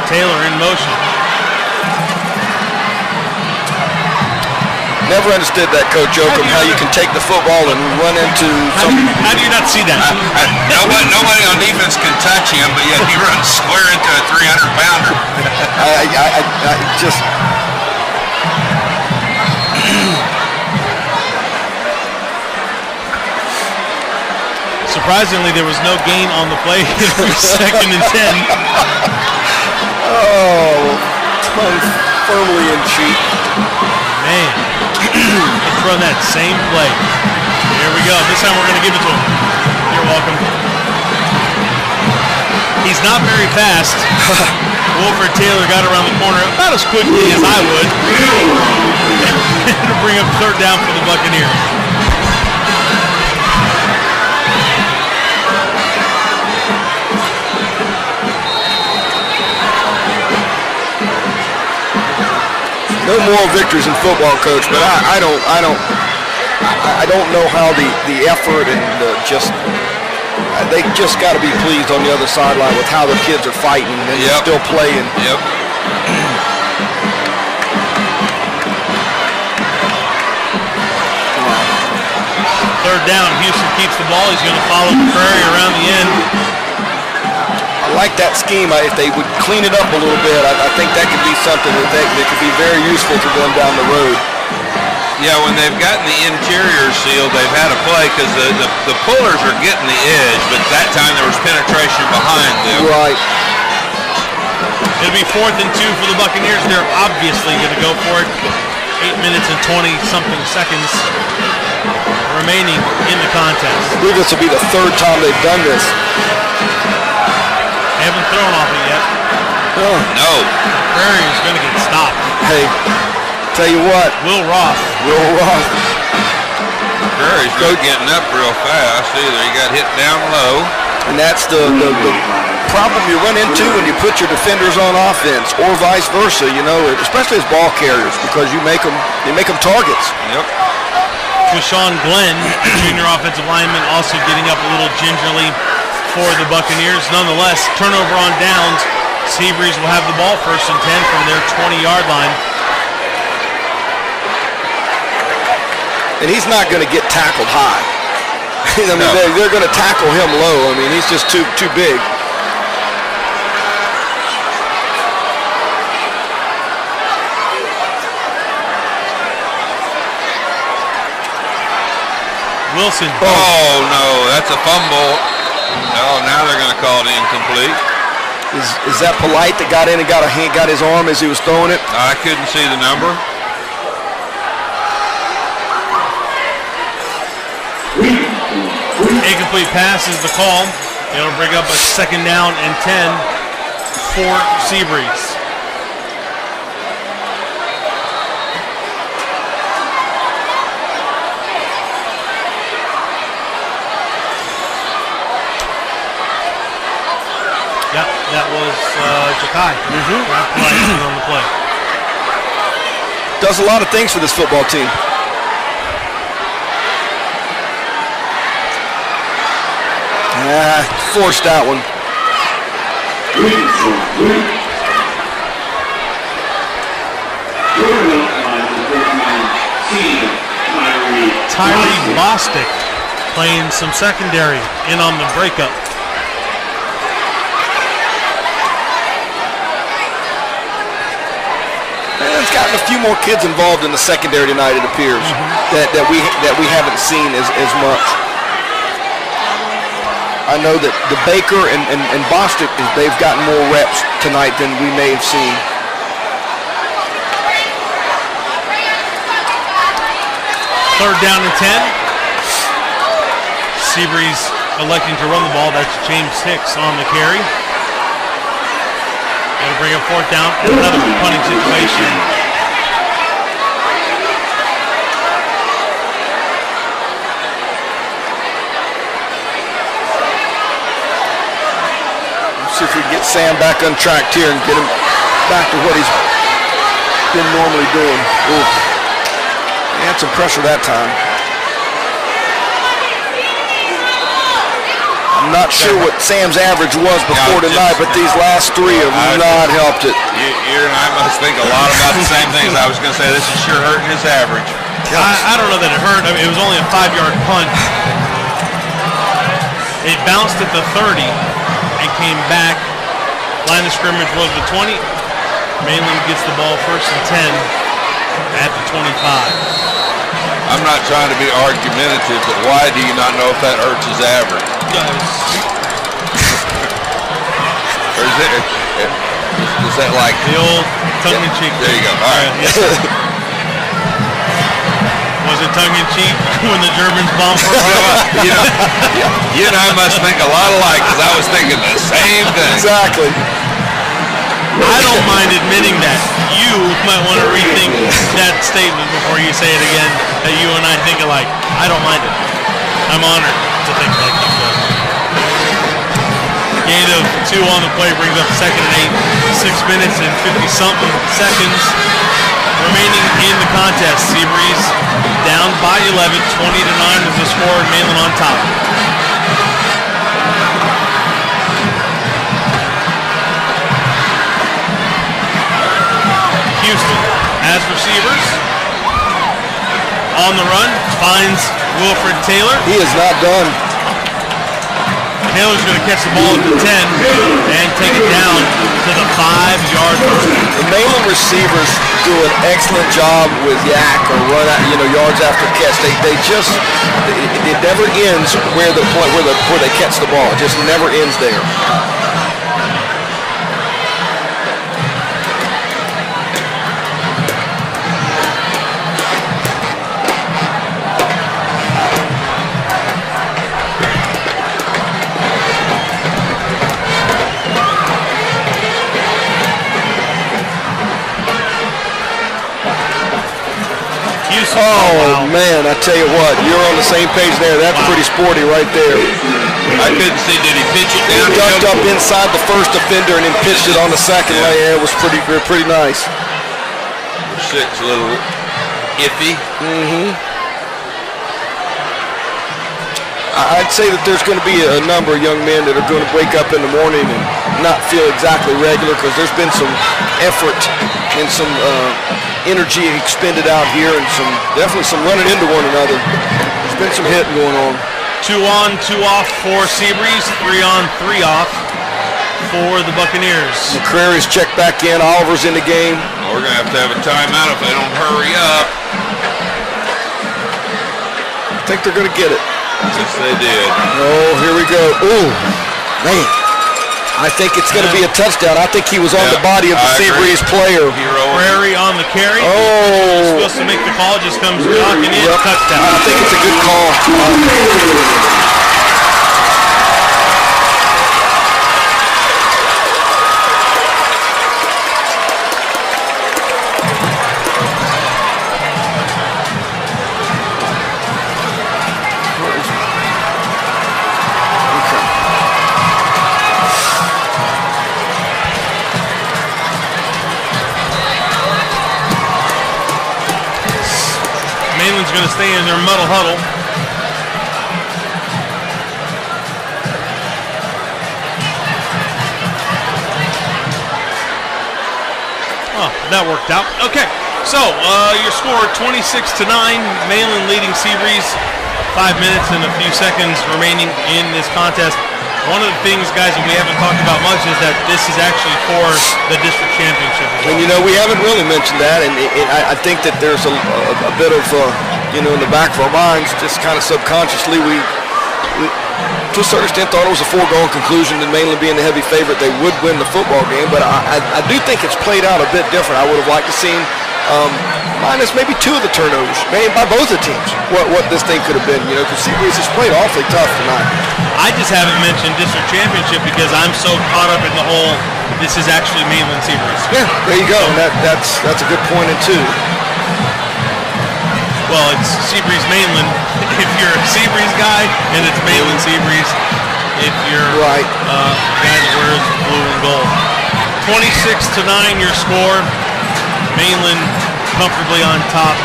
[SPEAKER 1] Taylor in motion.
[SPEAKER 3] Never understood that, Coach Oakham, how you can take the football and run into something.
[SPEAKER 1] How do you not see that?
[SPEAKER 2] Nobody on defense can touch him, but yet he runs square into a 300-pounder.
[SPEAKER 3] I just...
[SPEAKER 1] Surprisingly, there was no gain on the play. Second and 10.
[SPEAKER 3] Oh, tongue firmly in cheek.
[SPEAKER 1] Man, let's run that same play. Here we go. This time we're going to give it to him. You're welcome. He's not very fast. Wilford Taylor got around the corner about as quickly as I would to bring up third down for the Buccaneers.
[SPEAKER 3] No moral victories in football, Coach, but I don't know how the effort and they just got to be pleased on the other sideline with how the kids are fighting and still playing.
[SPEAKER 2] Yep.
[SPEAKER 1] Third down, Houston keeps the ball. He's going to follow Prairie around the end.
[SPEAKER 3] I like that scheme. If they would clean it up a little bit, I think that could be something that could be very useful to them down the road.
[SPEAKER 2] Yeah, when they've gotten the interior sealed, they've had a play because the pullers are getting the edge, but that time there was penetration behind them.
[SPEAKER 3] Right.
[SPEAKER 1] It'll be 4th and 2 for the Buccaneers. They're obviously going to go for it. 8 minutes and 20-something seconds remaining in the contest.
[SPEAKER 3] I believe this will be the third time they've done this.
[SPEAKER 1] They haven't thrown off it yet.
[SPEAKER 3] Oh.
[SPEAKER 2] No.
[SPEAKER 1] Prairie is going to get stopped.
[SPEAKER 3] Hey, tell you what.
[SPEAKER 1] Will Roth.
[SPEAKER 2] Prairie's not getting up real fast either. He got hit down low.
[SPEAKER 3] And that's the problem you run into when you put your defenders on offense, or vice versa, you know, especially as ball carriers, because you make them targets.
[SPEAKER 2] Yep.
[SPEAKER 1] Deshaun Glenn, junior offensive lineman, also getting up a little gingerly for the Buccaneers. Nonetheless, turnover on downs. SEABREEZE will have the ball 1st and 10 from their 20-yard line.
[SPEAKER 3] And he's not going to get tackled high. I mean, they're going to tackle him low. I mean, he's just too big.
[SPEAKER 1] Wilson.
[SPEAKER 2] Oh, no, that's a fumble. Oh, now they're going to call it incomplete.
[SPEAKER 3] Is that Polite that got in and got his arm as he was throwing it?
[SPEAKER 2] I couldn't see the number.
[SPEAKER 1] Incomplete pass is the call. It'll bring up a 2nd down and 10 for SEABREEZE. Yep, that was Jakai. On the play.
[SPEAKER 3] Does a lot of things for this football team. Forced that one.
[SPEAKER 1] Tyree Bostic playing some secondary in on the breakup.
[SPEAKER 3] It's gotten a few more kids involved in the secondary tonight, it appears, that we haven't seen as much. I know that the Baker and Bostic, they've gotten more reps tonight than we may have seen.
[SPEAKER 1] Third down and 10. SEABREEZE electing to run the ball. That's James Hicks on the carry. Going to bring up fourth down. Another punting situation.
[SPEAKER 3] Let's see if we can get Sam back untracked here and get him back to what he's been normally doing. Ooh. He had some pressure that time. I'm not sure what Sam's average was before tonight, but these last three have not helped it.
[SPEAKER 2] You and I must think a lot about the same things. I was going to say, this is sure hurting his average.
[SPEAKER 1] I don't know that it hurt. I mean, it was only a 5-yard punt. It bounced at the 30 and came back. Line of scrimmage was the 20. Mainland gets the ball first and 10 at the 25.
[SPEAKER 2] I'm not trying to be argumentative, but why do you not know if that hurts his average? Or is that like
[SPEAKER 1] the old tongue-in-cheek?
[SPEAKER 2] There you go. All right.
[SPEAKER 1] Yes, was it tongue-in-cheek when the Germans bombed for
[SPEAKER 2] you and I must think a lot alike, because I was thinking the same thing.
[SPEAKER 3] Exactly.
[SPEAKER 1] I don't mind admitting that. You might want to rethink that statement before you say it again, that you and I think alike. I don't mind it. I'm honored to think like you do. Gain of 2 on the play brings up second and 8. 6 minutes and 50-something seconds remaining in the contest. SEABREEZE down by 11, 20-9 is the score, and Mainland on top. Houston as receivers. On the run, finds Wilfred Taylor.
[SPEAKER 3] He is not done.
[SPEAKER 1] Taylor's going to catch the ball at the 10 and take it down to the 5-yard line.
[SPEAKER 3] The Mainland receivers do an excellent job with yak or run out, yards after catch. They just it never ends where they catch the ball. It just never ends there. Oh, man, I tell you what, you're on the same page there. That's pretty sporty right there.
[SPEAKER 2] I couldn't see, did he pitch it down?
[SPEAKER 3] He ducked up inside the first defender and then pitched it on the second layer. It was pretty nice.
[SPEAKER 2] 6, a little iffy.
[SPEAKER 3] I'd say that there's going to be a number of young men that are going to wake up in the morning and not feel exactly regular, because there's been some effort and some energy expended out here, and definitely some running into one another. There's been some hitting going on.
[SPEAKER 1] 2 on, 2 off for SEABREEZE, 3 on, 3 off for the Buccaneers.
[SPEAKER 3] McCrary's checked back in, Oliver's in the game.
[SPEAKER 2] We're going to have a timeout if they don't hurry up.
[SPEAKER 3] I think they're going to get it.
[SPEAKER 2] Yes, they did.
[SPEAKER 3] Oh, here we go. Ooh, man. I think it's going to be a touchdown. I think he was on the body of the SEABREEZE player.
[SPEAKER 1] Prairie on the carry.
[SPEAKER 3] Oh.
[SPEAKER 1] He's supposed to make the call, just comes knocking in. Touchdown.
[SPEAKER 3] I think it's a good call.
[SPEAKER 1] Mainland's going to stay in their muddle huddle. Oh, that worked out. Okay, so your score 26-9. Mainland leading SEABREEZE. 5 minutes and a few seconds remaining in this contest. One of the things, guys, that we haven't talked about much is that this is actually for the district championship.
[SPEAKER 3] And you know, we haven't really mentioned that, and I think that there's a bit of, you know, in the back of our minds, just kind of subconsciously, we to a certain extent thought it was a foregone conclusion that Mainland being the heavy favorite, they would win the football game, but I do think it's played out a bit different. I would have liked to seen minus maybe 2 of the turnovers, maybe by both the teams, what this thing could have been, you know, because SEABREEZE has played awfully tough tonight.
[SPEAKER 1] I just haven't mentioned district championship because I'm so caught up in the whole, this is actually Mainland SEABREEZE.
[SPEAKER 3] Yeah, there you go. That's a good point in too.
[SPEAKER 1] Well, it's SEABREEZE Mainland if you're a SEABREEZE guy, and it's Mainland SEABREEZE if you're
[SPEAKER 3] right.
[SPEAKER 1] Guy that wears blue and gold. 26-9 your score. Mainland comfortably on top.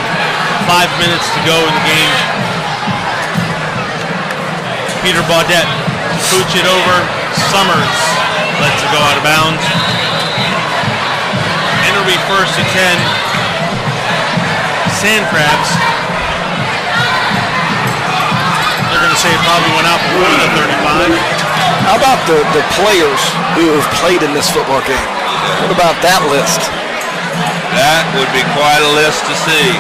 [SPEAKER 1] 5 minutes to go in the game. Peter Baudette to pooch it over. Summers lets it go out of bounds. And it'll be first and 10. SANDCRABS. They're going to say it probably went out before the 35.
[SPEAKER 3] How about the players who have played in this football game? What about that list?
[SPEAKER 2] That would be quite a list to see.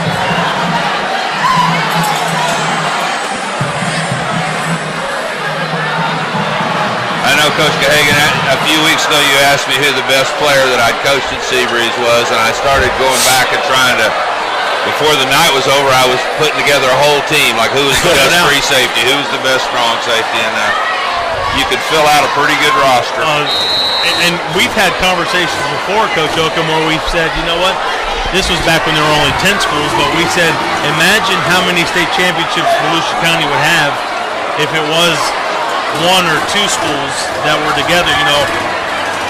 [SPEAKER 2] I know, Coach Gahagan, a few weeks ago you asked me who the best player that I'd coached at SEABREEZE was, and I started going back and trying to, before the night was over, I was putting together a whole team, like who was the best free safety, who was the best strong safety, and you could fill out a pretty good roster.
[SPEAKER 1] And we've had conversations before, Coach Oakham, where we've said, you know what, this was back when there were only 10 schools, but we said, imagine how many state championships Volusia County would have if it was 1 or 2 schools that were together. You know,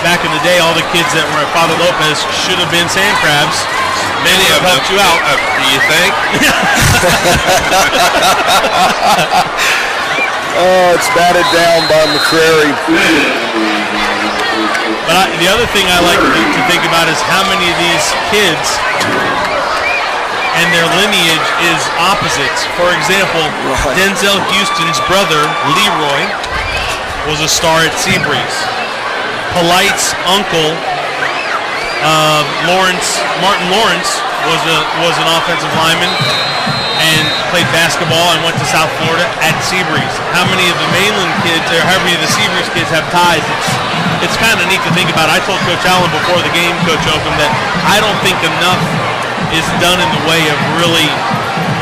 [SPEAKER 1] back in the day, all the kids that were at Father Lopez should have been SANDCRABS. Many of them helped you out.
[SPEAKER 2] Do you think?
[SPEAKER 3] Oh, it's batted down by McCrary.
[SPEAKER 1] But the other thing I like to think about is how many of these kids and their lineage is opposites. For example, Denzel Houston's brother, Leroy, was a star at SEABREEZE. Polite's uncle, Martin Lawrence, was an offensive lineman and played basketball and went to South Florida at SEABREEZE. How many of the Mainland kids, or how many of the SEABREEZE kids have ties? It's kind of neat to think about. I told Coach Allen before the game, Coach Oakham, that I don't think enough is done in the way of really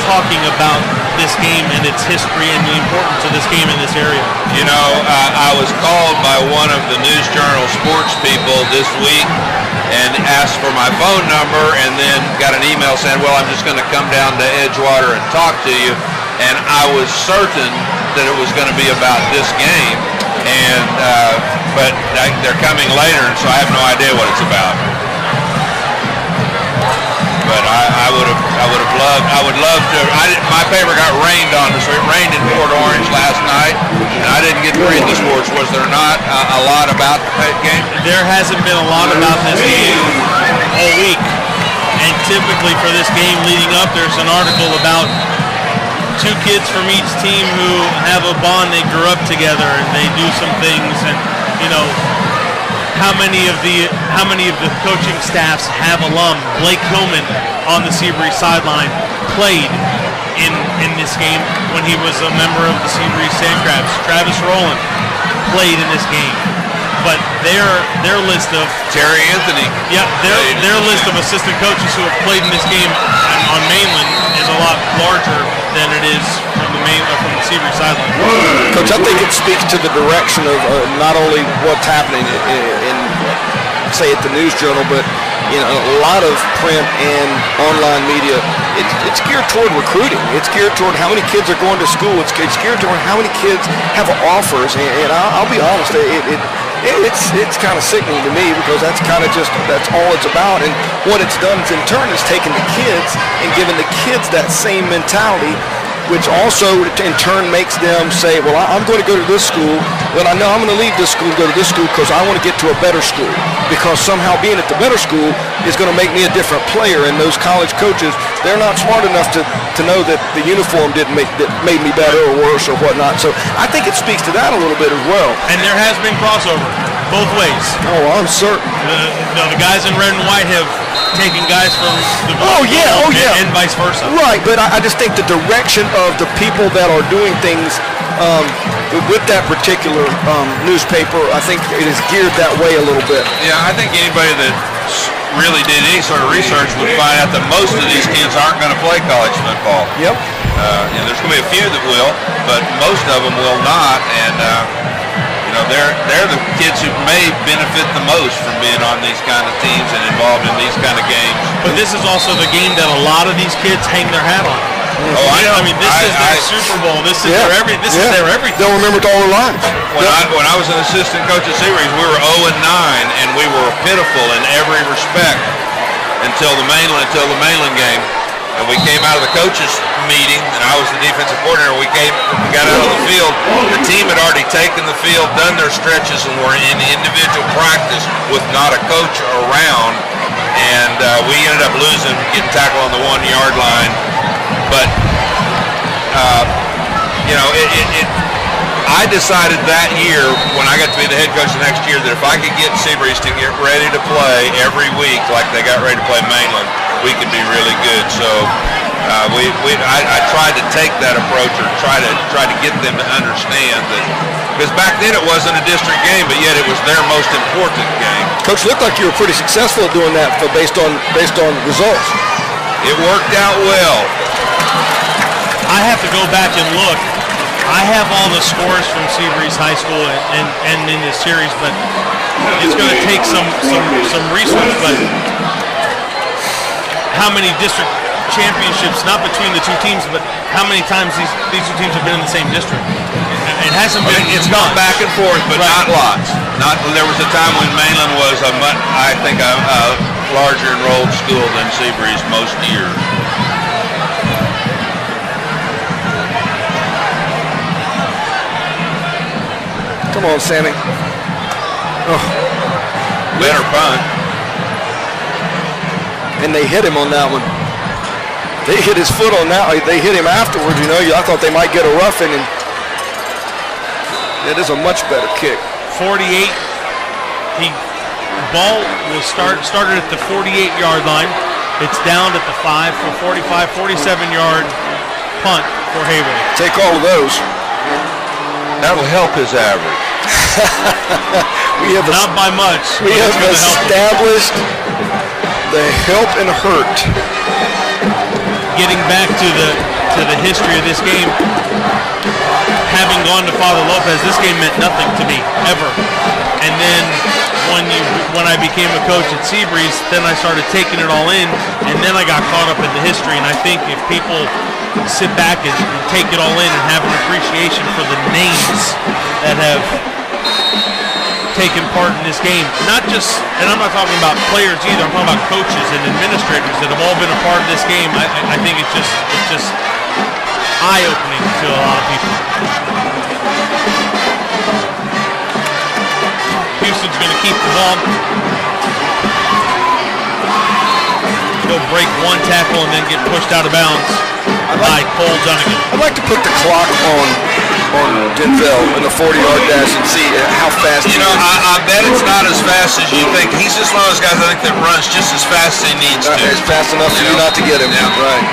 [SPEAKER 1] talking about this game and its history and the importance of this game in this area.
[SPEAKER 2] You know, I was called by one of the News Journal sports people this week and asked for my phone number, and then got an email saying, well, I'm just going to come down to Edgewater and talk to you. And I was certain that it was going to be about this game, and but they're coming later, and so I have no idea what it's about. But I would love to. My paper got rained on, so it rained in Port Orange last night, and I didn't get to read the sports. Was there not a lot about the game?
[SPEAKER 1] There hasn't been a lot about this game all week, and typically for this game leading up, there's an article about 2 kids from each team who have a bond. They grew up together and they do some things, and you know. How many of the coaching staffs have alum? Blake Hillman on the SEABREEZE sideline played in this game when he was a member of the SEABREEZE SANDCRABS. Travis Rowland played in this game. But their list of
[SPEAKER 2] Terry Anthony.
[SPEAKER 1] Yeah, their list of assistant coaches who have played in this game on Mainland is a lot larger than it is from the SEABREEZE sideline.
[SPEAKER 3] Coach, I think it speaks to the direction of not only what's happening in say at the News Journal, but you know, a lot of print and online media, it's geared toward recruiting. It's geared toward how many kids are going to school. It's geared toward how many kids have offers. And I'll be honest, it's kind of sickening to me, because that's all it's about. And what it's done is in turn is taken the kids and given the kids that same mentality, which also in turn makes them say, well, I'm going to go to this school, but I know I'm going to leave this school, go to this school, because I want to get to a better school, because somehow being at the better school is going to make me a different player. And those college coaches, they're not smart enough to know that the uniform that made me better or worse or whatnot. So I think it speaks to that a little bit as well.
[SPEAKER 1] And there has been crossover both ways.
[SPEAKER 3] Oh, I'm certain.
[SPEAKER 1] The guys in red and white have taken guys from the and vice versa.
[SPEAKER 3] Right, but I just think the direction of the people that are doing things with that particular newspaper, I think it is geared that way a little bit.
[SPEAKER 2] Yeah, I think anybody that really did any sort of research would find out that most of these kids aren't going to play college football.
[SPEAKER 3] Yep.
[SPEAKER 2] There's going to be a few that will, but most of them will not. And they're the kids who may benefit the most from being on these kind of teams and involved in these kind of games.
[SPEAKER 1] But this is also the game that a lot of these kids hang their hat on.
[SPEAKER 2] Oh, I know.
[SPEAKER 1] I mean, this is their Super Bowl. This is their everything.
[SPEAKER 3] They'll remember it all their lives.
[SPEAKER 2] When I was an assistant coach at SEABREEZE, we were 0-9, and we were pitiful in every respect until the Mainland game. And we came out of the coaches meeting, and I was the defensive coordinator. We got out of the field. The team had already taken the field, done their stretches, and were in individual practice with not a coach around. And we ended up losing, getting tackled on the 1-yard line. But I decided that year, when I got to be the head coach the next year, that if I could get SEABREEZE to get ready to play every week like they got ready to play Mainland, we could be really good. So I tried to take that approach, or try to get them to understand that, because back then it wasn't a district game, but yet it was their most important game.
[SPEAKER 3] Coach, looked like you were pretty successful at doing that based on results.
[SPEAKER 2] It worked out well.
[SPEAKER 1] I have to go back and look. I have all the scores from SEABREEZE High School and in this series, but it's going to take some research. But how many district championships, not between the two teams, but how many times these two teams have been in the same district? It hasn't been.
[SPEAKER 2] It's gone back and forth, but not lots. There was a time when Mainland was a larger enrolled school than SEABREEZE most years.
[SPEAKER 3] Come on, Sammy. Oh.
[SPEAKER 2] Better punt.
[SPEAKER 3] And they hit him on that one. They hit his foot on that. They hit him afterwards, you know. I thought they might get a roughing, and that is a much better kick.
[SPEAKER 1] 48. Ball was started at the 48-yard line. It's down at the 5 for 45, 47-yard punt for Hayward.
[SPEAKER 3] Take all of those.
[SPEAKER 2] That'll help his average.
[SPEAKER 1] Not by much.
[SPEAKER 3] We have established the help and hurt.
[SPEAKER 1] Getting back to the history of this game, having gone to Father Lopez, this game meant nothing to me ever. And then when I became a coach at SEABREEZE, then I started taking it all in, and then I got caught up in the history. And I think if people sit back and take it all in and have an appreciation for the names that have taken part in this game, not just, and I'm not talking about players either, I'm talking about coaches and administrators that have all been a part of this game. I think it's just eye-opening to a lot of people. Houston's going to keep the ball. He'll break one tackle and then get pushed out of bounds by Cole Dunnigan.
[SPEAKER 3] I'd like to put the clock on Denzel in the 40-yard dash and see how fast he is.
[SPEAKER 2] I bet it's not as fast as you think. He's just one of those guys, I think, that runs just as fast as he needs to.
[SPEAKER 3] It's fast enough for you not to get him.
[SPEAKER 2] Yeah.
[SPEAKER 3] Right.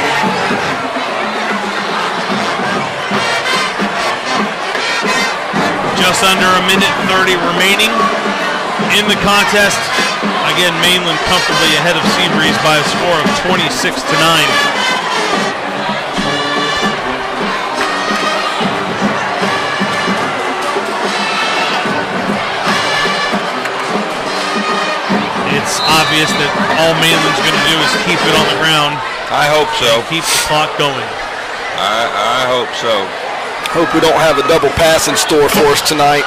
[SPEAKER 1] Just under a minute 30 remaining in the contest. Again, Mainland comfortably ahead of SEABREEZE by a score of 26-9. It's obvious obvious that all Mainland's going to do is keep it on the ground.
[SPEAKER 2] I hope so.
[SPEAKER 1] Keep the clock going.
[SPEAKER 2] I hope so.
[SPEAKER 3] Hope we don't have a double pass in store for us tonight.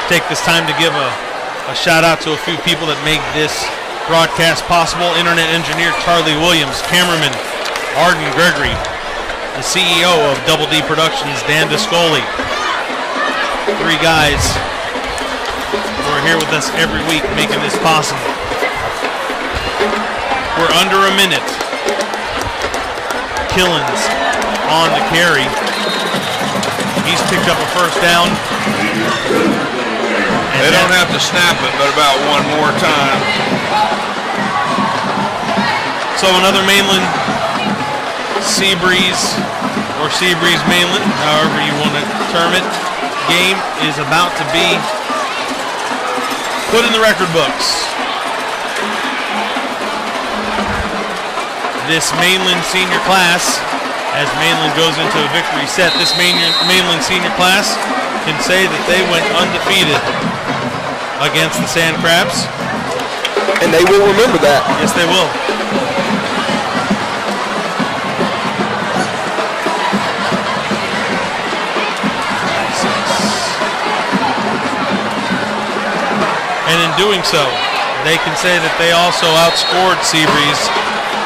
[SPEAKER 1] Take this time to give a shout out to a few people that make this broadcast possible. Internet engineer Charlie Williams, cameraman Arden Gregory, the CEO of Double D Productions, Dan Discoli. 3 guys who are here with us every week making this possible. We're under a minute. Killens on the carry. He's picked up a first down.
[SPEAKER 2] They don't have to snap it, but about one more time.
[SPEAKER 1] So another Mainland SEABREEZE or SEABREEZE Mainland, however you want to term it, game is about to be put in the record books. This Mainland senior class, as Mainland goes into a victory set, this Mainland senior class can say that they went undefeated against the SANDCRABS.
[SPEAKER 3] And they will remember that.
[SPEAKER 1] Yes, they will. And in doing so, they can say that they also outscored SEABREEZE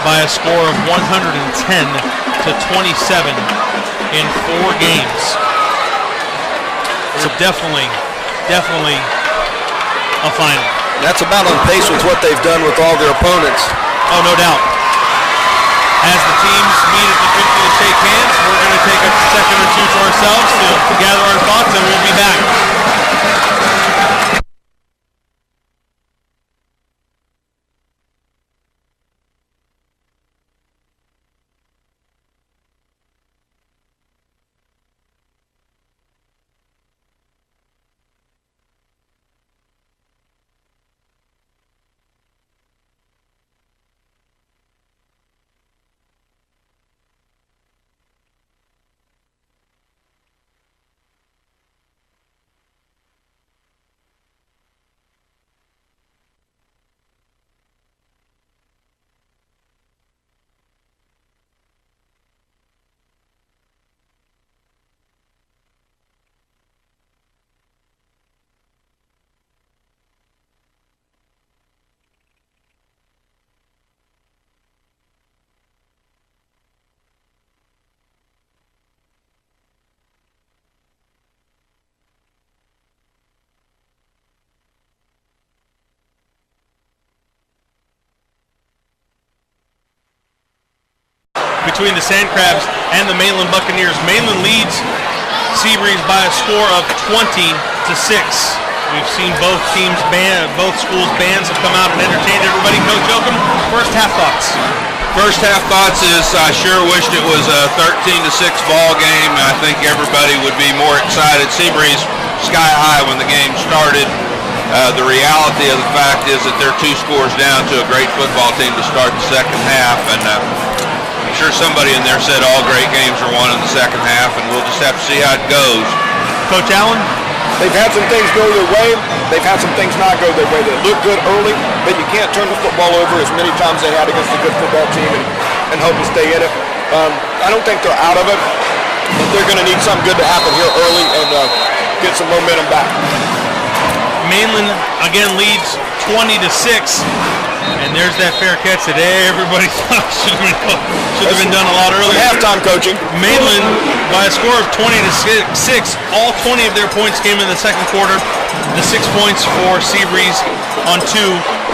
[SPEAKER 1] by a score of 110 to 27 in 4 games. So definitely a final.
[SPEAKER 3] That's about on pace with what they've done with all their opponents.
[SPEAKER 1] Oh, no doubt. As the teams meet at the 50 to shake hands, we're going to take a second or two to ourselves to gather our thoughts, and we'll be back. Between the SANDCRABS and the Mainland Buccaneers. Mainland leads SEABREEZE by a score of 20 to 6. We've seen both schools' bands have come out and entertained everybody. Coach Oakham, first half thoughts.
[SPEAKER 2] First half thoughts is I sure wished it was a 13 to 6 ball game. I think everybody would be more excited. SEABREEZE sky high when the game started. The reality of the fact is that they're 2 scores down to a great football team to start the second half, and I'm sure somebody in there said all great games are won in the second half, and we'll just have to see how it goes.
[SPEAKER 1] Coach Allen?
[SPEAKER 3] They've had some things go their way. They've had some things not go their way. They look good early, but you can't turn the football over as many times they had against a good football team and hope to stay in it. I don't think they're out of it, but they're going to need something good to happen here early and get some momentum back.
[SPEAKER 1] Mainland again leads 20 to 6. And there's that fair catch that everybody thought should have been done a lot earlier.
[SPEAKER 3] Halftime coaching.
[SPEAKER 1] Mainland, by a score of 20 to 6, all 20 of their points came in the second quarter. The 6 points for SEABREEZE on 2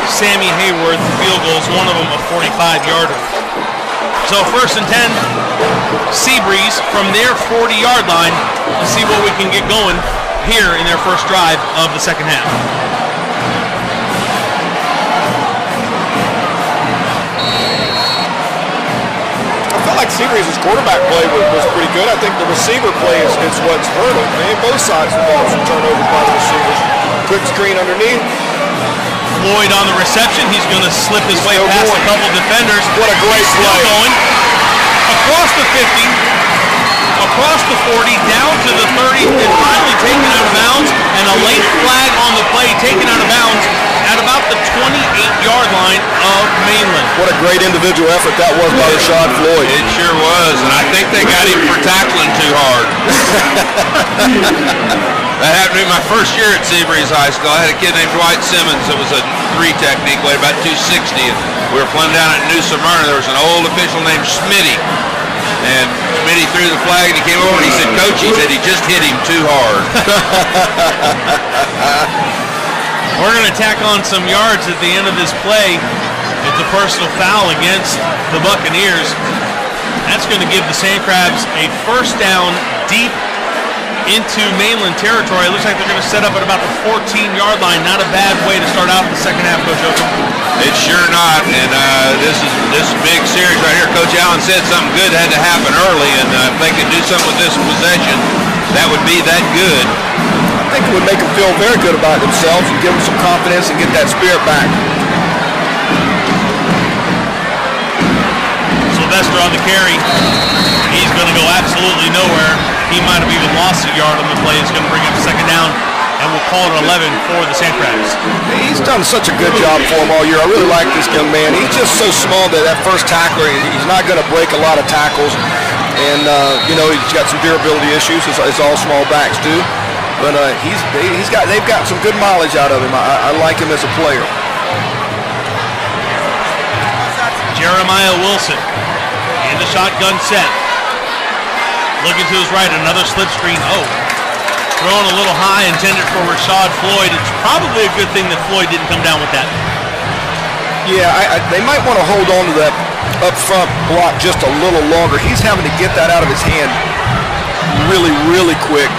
[SPEAKER 1] Sammy Hayworth field goals, one of them a 45-yarder. So first and 10, SEABREEZE from their 40-yard line to see what we can get going here in their first drive of the second half.
[SPEAKER 3] SEABREEZE's quarterback play was pretty good. I think the receiver play is what's hurt them. Both sides of the ball some turnovers by the receivers. Quick screen underneath.
[SPEAKER 1] Floyd on the reception. He's going to slip his way past a couple defenders.
[SPEAKER 3] What a great play.
[SPEAKER 1] Going across the 50, across the 40, down to the 30, and finally taken out of bounds, and a late flag on the play, taken out of bounds at about the 28-yard line of Mainland.
[SPEAKER 3] What a great individual effort that was by Rashad Floyd.
[SPEAKER 2] It sure was, and I think they got him for tackling too hard. That happened to me my first year at SEABREEZE High School. I had a kid named Dwight Simmons that was a 3 technique, weighed about 260, and we were playing down at New Smyrna. There was an old official named Smitty, and Smitty threw the flag, and he came over and he said, "Coach," he said, "he just hit him too hard."
[SPEAKER 1] We're going to tack on some yards at the end of this play. It's a personal foul against the Buccaneers. That's going to give the SANDCRABS a first down deep into Mainland territory. It looks like they're going to set up at about the 14-yard line. Not a bad way to start out the second half, Coach Oakham.
[SPEAKER 2] It's sure not, and this is big series right here. Coach Allen said something good had to happen early, and if they could do something with this possession, that would be that good.
[SPEAKER 3] I think it would make them feel very good about themselves and give them some confidence and get that spirit back.
[SPEAKER 1] Sylvester on the carry. He's going to go absolutely nowhere. He might have even lost a yard on the play. It's going to bring up second down, and we'll call it 11 for the SANDCRABS.
[SPEAKER 3] He's done such a good job for him all year. I really like this young man. He's just so small that first tackler, he's not going to break a lot of tackles. And, you know, he's got some durability issues, as all small backs do. But they've got some good mileage out of him. I like him as a player.
[SPEAKER 1] Jeremiah Wilson in the shotgun set. Looking to his right, another slip screen. Oh, throwing a little high, intended for Rashad Floyd. It's probably a good thing that Floyd didn't come down with that.
[SPEAKER 3] Yeah, they might want to hold on to that up front block just a little longer. He's having to get that out of his hand really, really quick.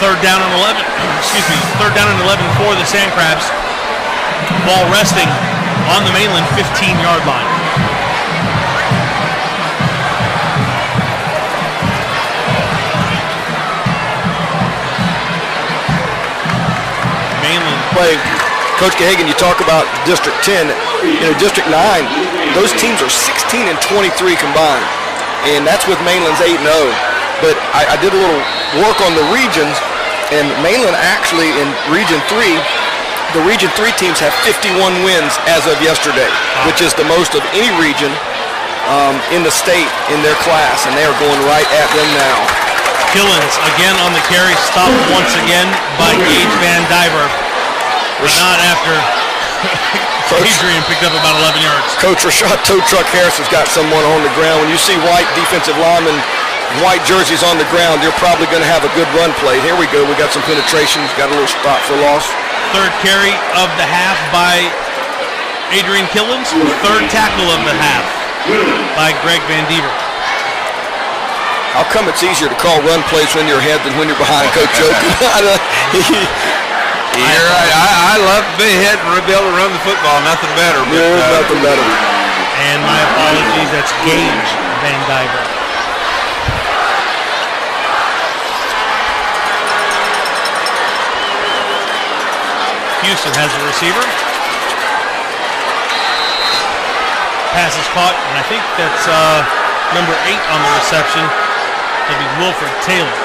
[SPEAKER 1] Third down and 11. Excuse me. Third down and 11 for the SANDCRABS. Ball resting on the Mainland 15-yard line. Mainland
[SPEAKER 3] play. Coach Gahagan, you talk about District 10. You know, District 9, those teams are 16 and 23 combined, and that's with Mainland's 8-0. But I did a little work on the regions, and Mainland actually in Region 3, the Region 3 teams have 51 wins as of yesterday, which is the most of any region in the state in their class, and they are going right at them now.
[SPEAKER 1] Killens again on the carry, stopped once again by Gage Van Diver, but not after Adrian picked up about 11 yards.
[SPEAKER 3] Coach Rashad Tow Truck Harris has got someone on the ground. When you see white defensive linemen, white jerseys on the ground, you're probably going to have a good run play. Here we go. We got some penetration. Got a little spot for loss.
[SPEAKER 1] Third carry of the half by Adrian Killens. Third tackle of the half by Greg Van Diver.
[SPEAKER 3] How come it's easier to call run plays when you're ahead than when you're behind, Coach Oakham?
[SPEAKER 2] You're right. I love to be ahead and be able to run the football. Nothing better.
[SPEAKER 3] Nothing better.
[SPEAKER 1] And my apologies. That's Gage Van Diver. Houston has the receiver. Pass is caught, and I think that's number 8 on the reception. It'll be Wilfred Taylor.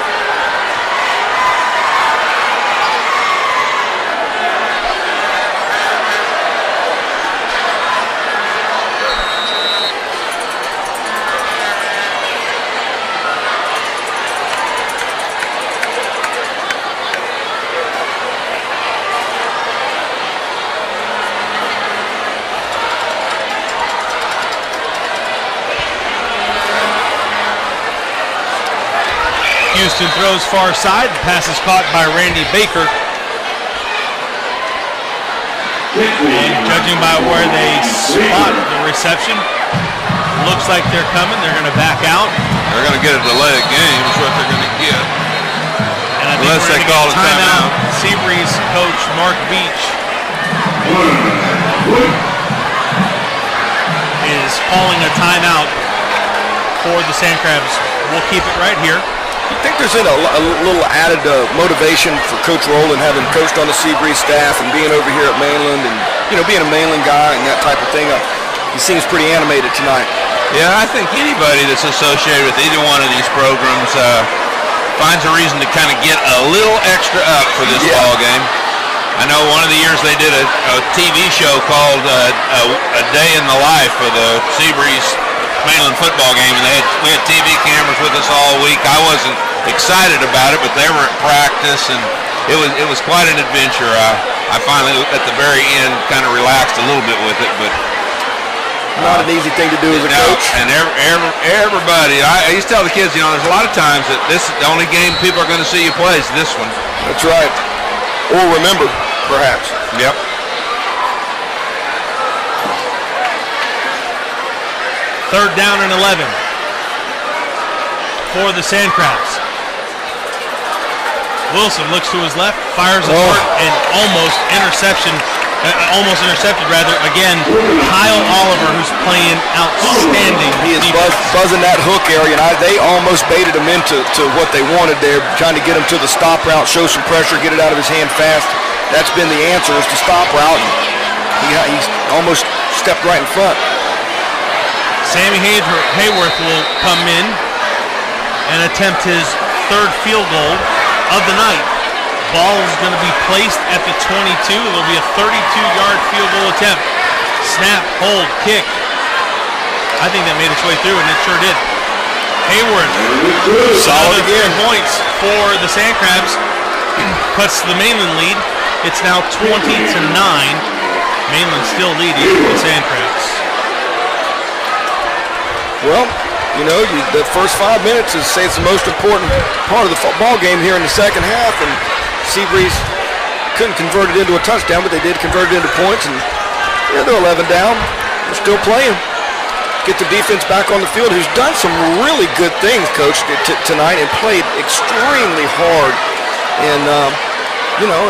[SPEAKER 1] Houston throws far side. The pass is caught by Randy Baker. And judging by where they spot the reception, looks like they're coming. They're going to back out.
[SPEAKER 2] They're going to get a delay of game is what they're going to get.
[SPEAKER 1] And I think
[SPEAKER 2] unless they call a timeout.
[SPEAKER 1] SEABREEZE coach Mark Beach is calling a timeout for the SANDCRABS. We'll keep it right here.
[SPEAKER 3] I think there's a little added motivation for Coach Rowland, having coached on the SEABREEZE staff and being over here at Mainland and, you know, being a Mainland guy and that type of thing. he seems pretty animated tonight.
[SPEAKER 2] Yeah, I think anybody that's associated with either one of these programs finds a reason to kind of get a little extra up for this ball game. I know one of the years they did a TV show called A Day in the Life of the SEABREEZE Mainland football game, and we had TV cameras with us all week. I wasn't excited about it, but they were at practice, and it was quite an adventure. I finally, at the very end, kind of relaxed a little bit with it, but
[SPEAKER 3] not an easy thing to do as a coach.
[SPEAKER 2] And everybody, I used to tell the kids, there's a lot of times that this is the only game people are going to see you play is this one.
[SPEAKER 3] That's right. Or remember, perhaps.
[SPEAKER 2] Yep.
[SPEAKER 1] Third down and 11 for the SANDCRABS. Wilson looks to his left, fires a dart, and almost intercepted. Again, Kyle Oliver, who's playing outstanding.
[SPEAKER 3] He is buzzing that hook area, and they almost baited him into what they wanted there, trying to get him to the stop route, show some pressure, get it out of his hand fast. That's been the answer, is the stop route. He's almost stepped right in front.
[SPEAKER 1] Sammy Hayworth will come in and attempt his third field goal of the night. Ball is going to be placed at the 22. It'll be a 32-yard field goal attempt. Snap, hold, kick. I think that made its way through, and it sure did. Hayworth, solid again. Points for the SANDCRABS. Puts the Mainland lead. It's now 20-9. Mainland still leading the SANDCRABS.
[SPEAKER 3] Well, the first 5 minutes is the most important part of the football game here in the second half, and SEABREEZE couldn't convert it into a touchdown, but they did convert it into points, and they're 11 down. They're still playing. Get the defense back on the field, who's done some really good things, Coach, tonight, and played extremely hard. And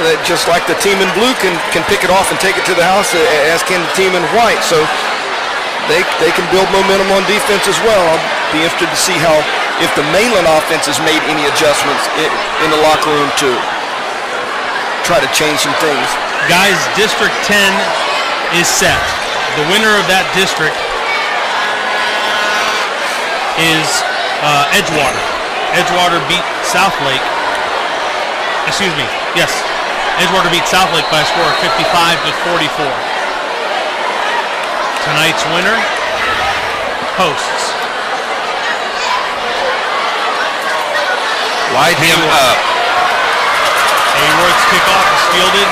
[SPEAKER 3] that just like the team in blue can pick it off and take it to the house, as can the team in white. So they can build momentum on defense as well. I'll be interested to see if the Mainland offense has made any adjustments in the locker room to try to change some things.
[SPEAKER 1] Guys, District 10 is set. The winner of that district is Edgewater. Edgewater beat Southlake. Excuse me. Yes. Edgewater beat Southlake by a score of 55-44. Tonight's winner, hosts.
[SPEAKER 2] Light him up.
[SPEAKER 1] Hayworth's kickoff is fielded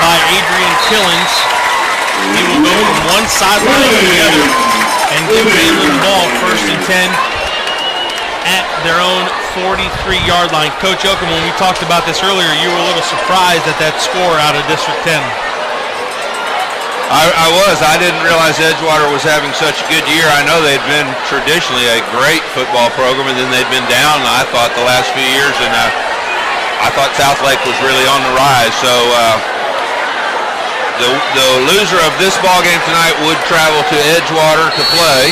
[SPEAKER 1] by Adrian Killens. He will go from one sideline to the other and give Mainland the ball, 1st and 10 at their own 43-yard line. Coach Yoakum, when we talked about this earlier, you were a little surprised at that score out of District 10.
[SPEAKER 2] I was. I didn't realize Edgewater was having such a good year. I know they'd been traditionally a great football program, and then they'd been down, I thought, the last few years, and I thought Southlake was really on the rise. So the loser of this ball game tonight would travel to Edgewater to play,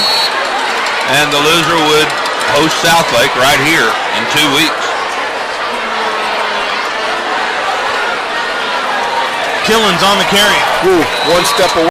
[SPEAKER 2] and the loser would host Southlake right here in 2 weeks.
[SPEAKER 1] Killens on the carry.
[SPEAKER 3] One step away.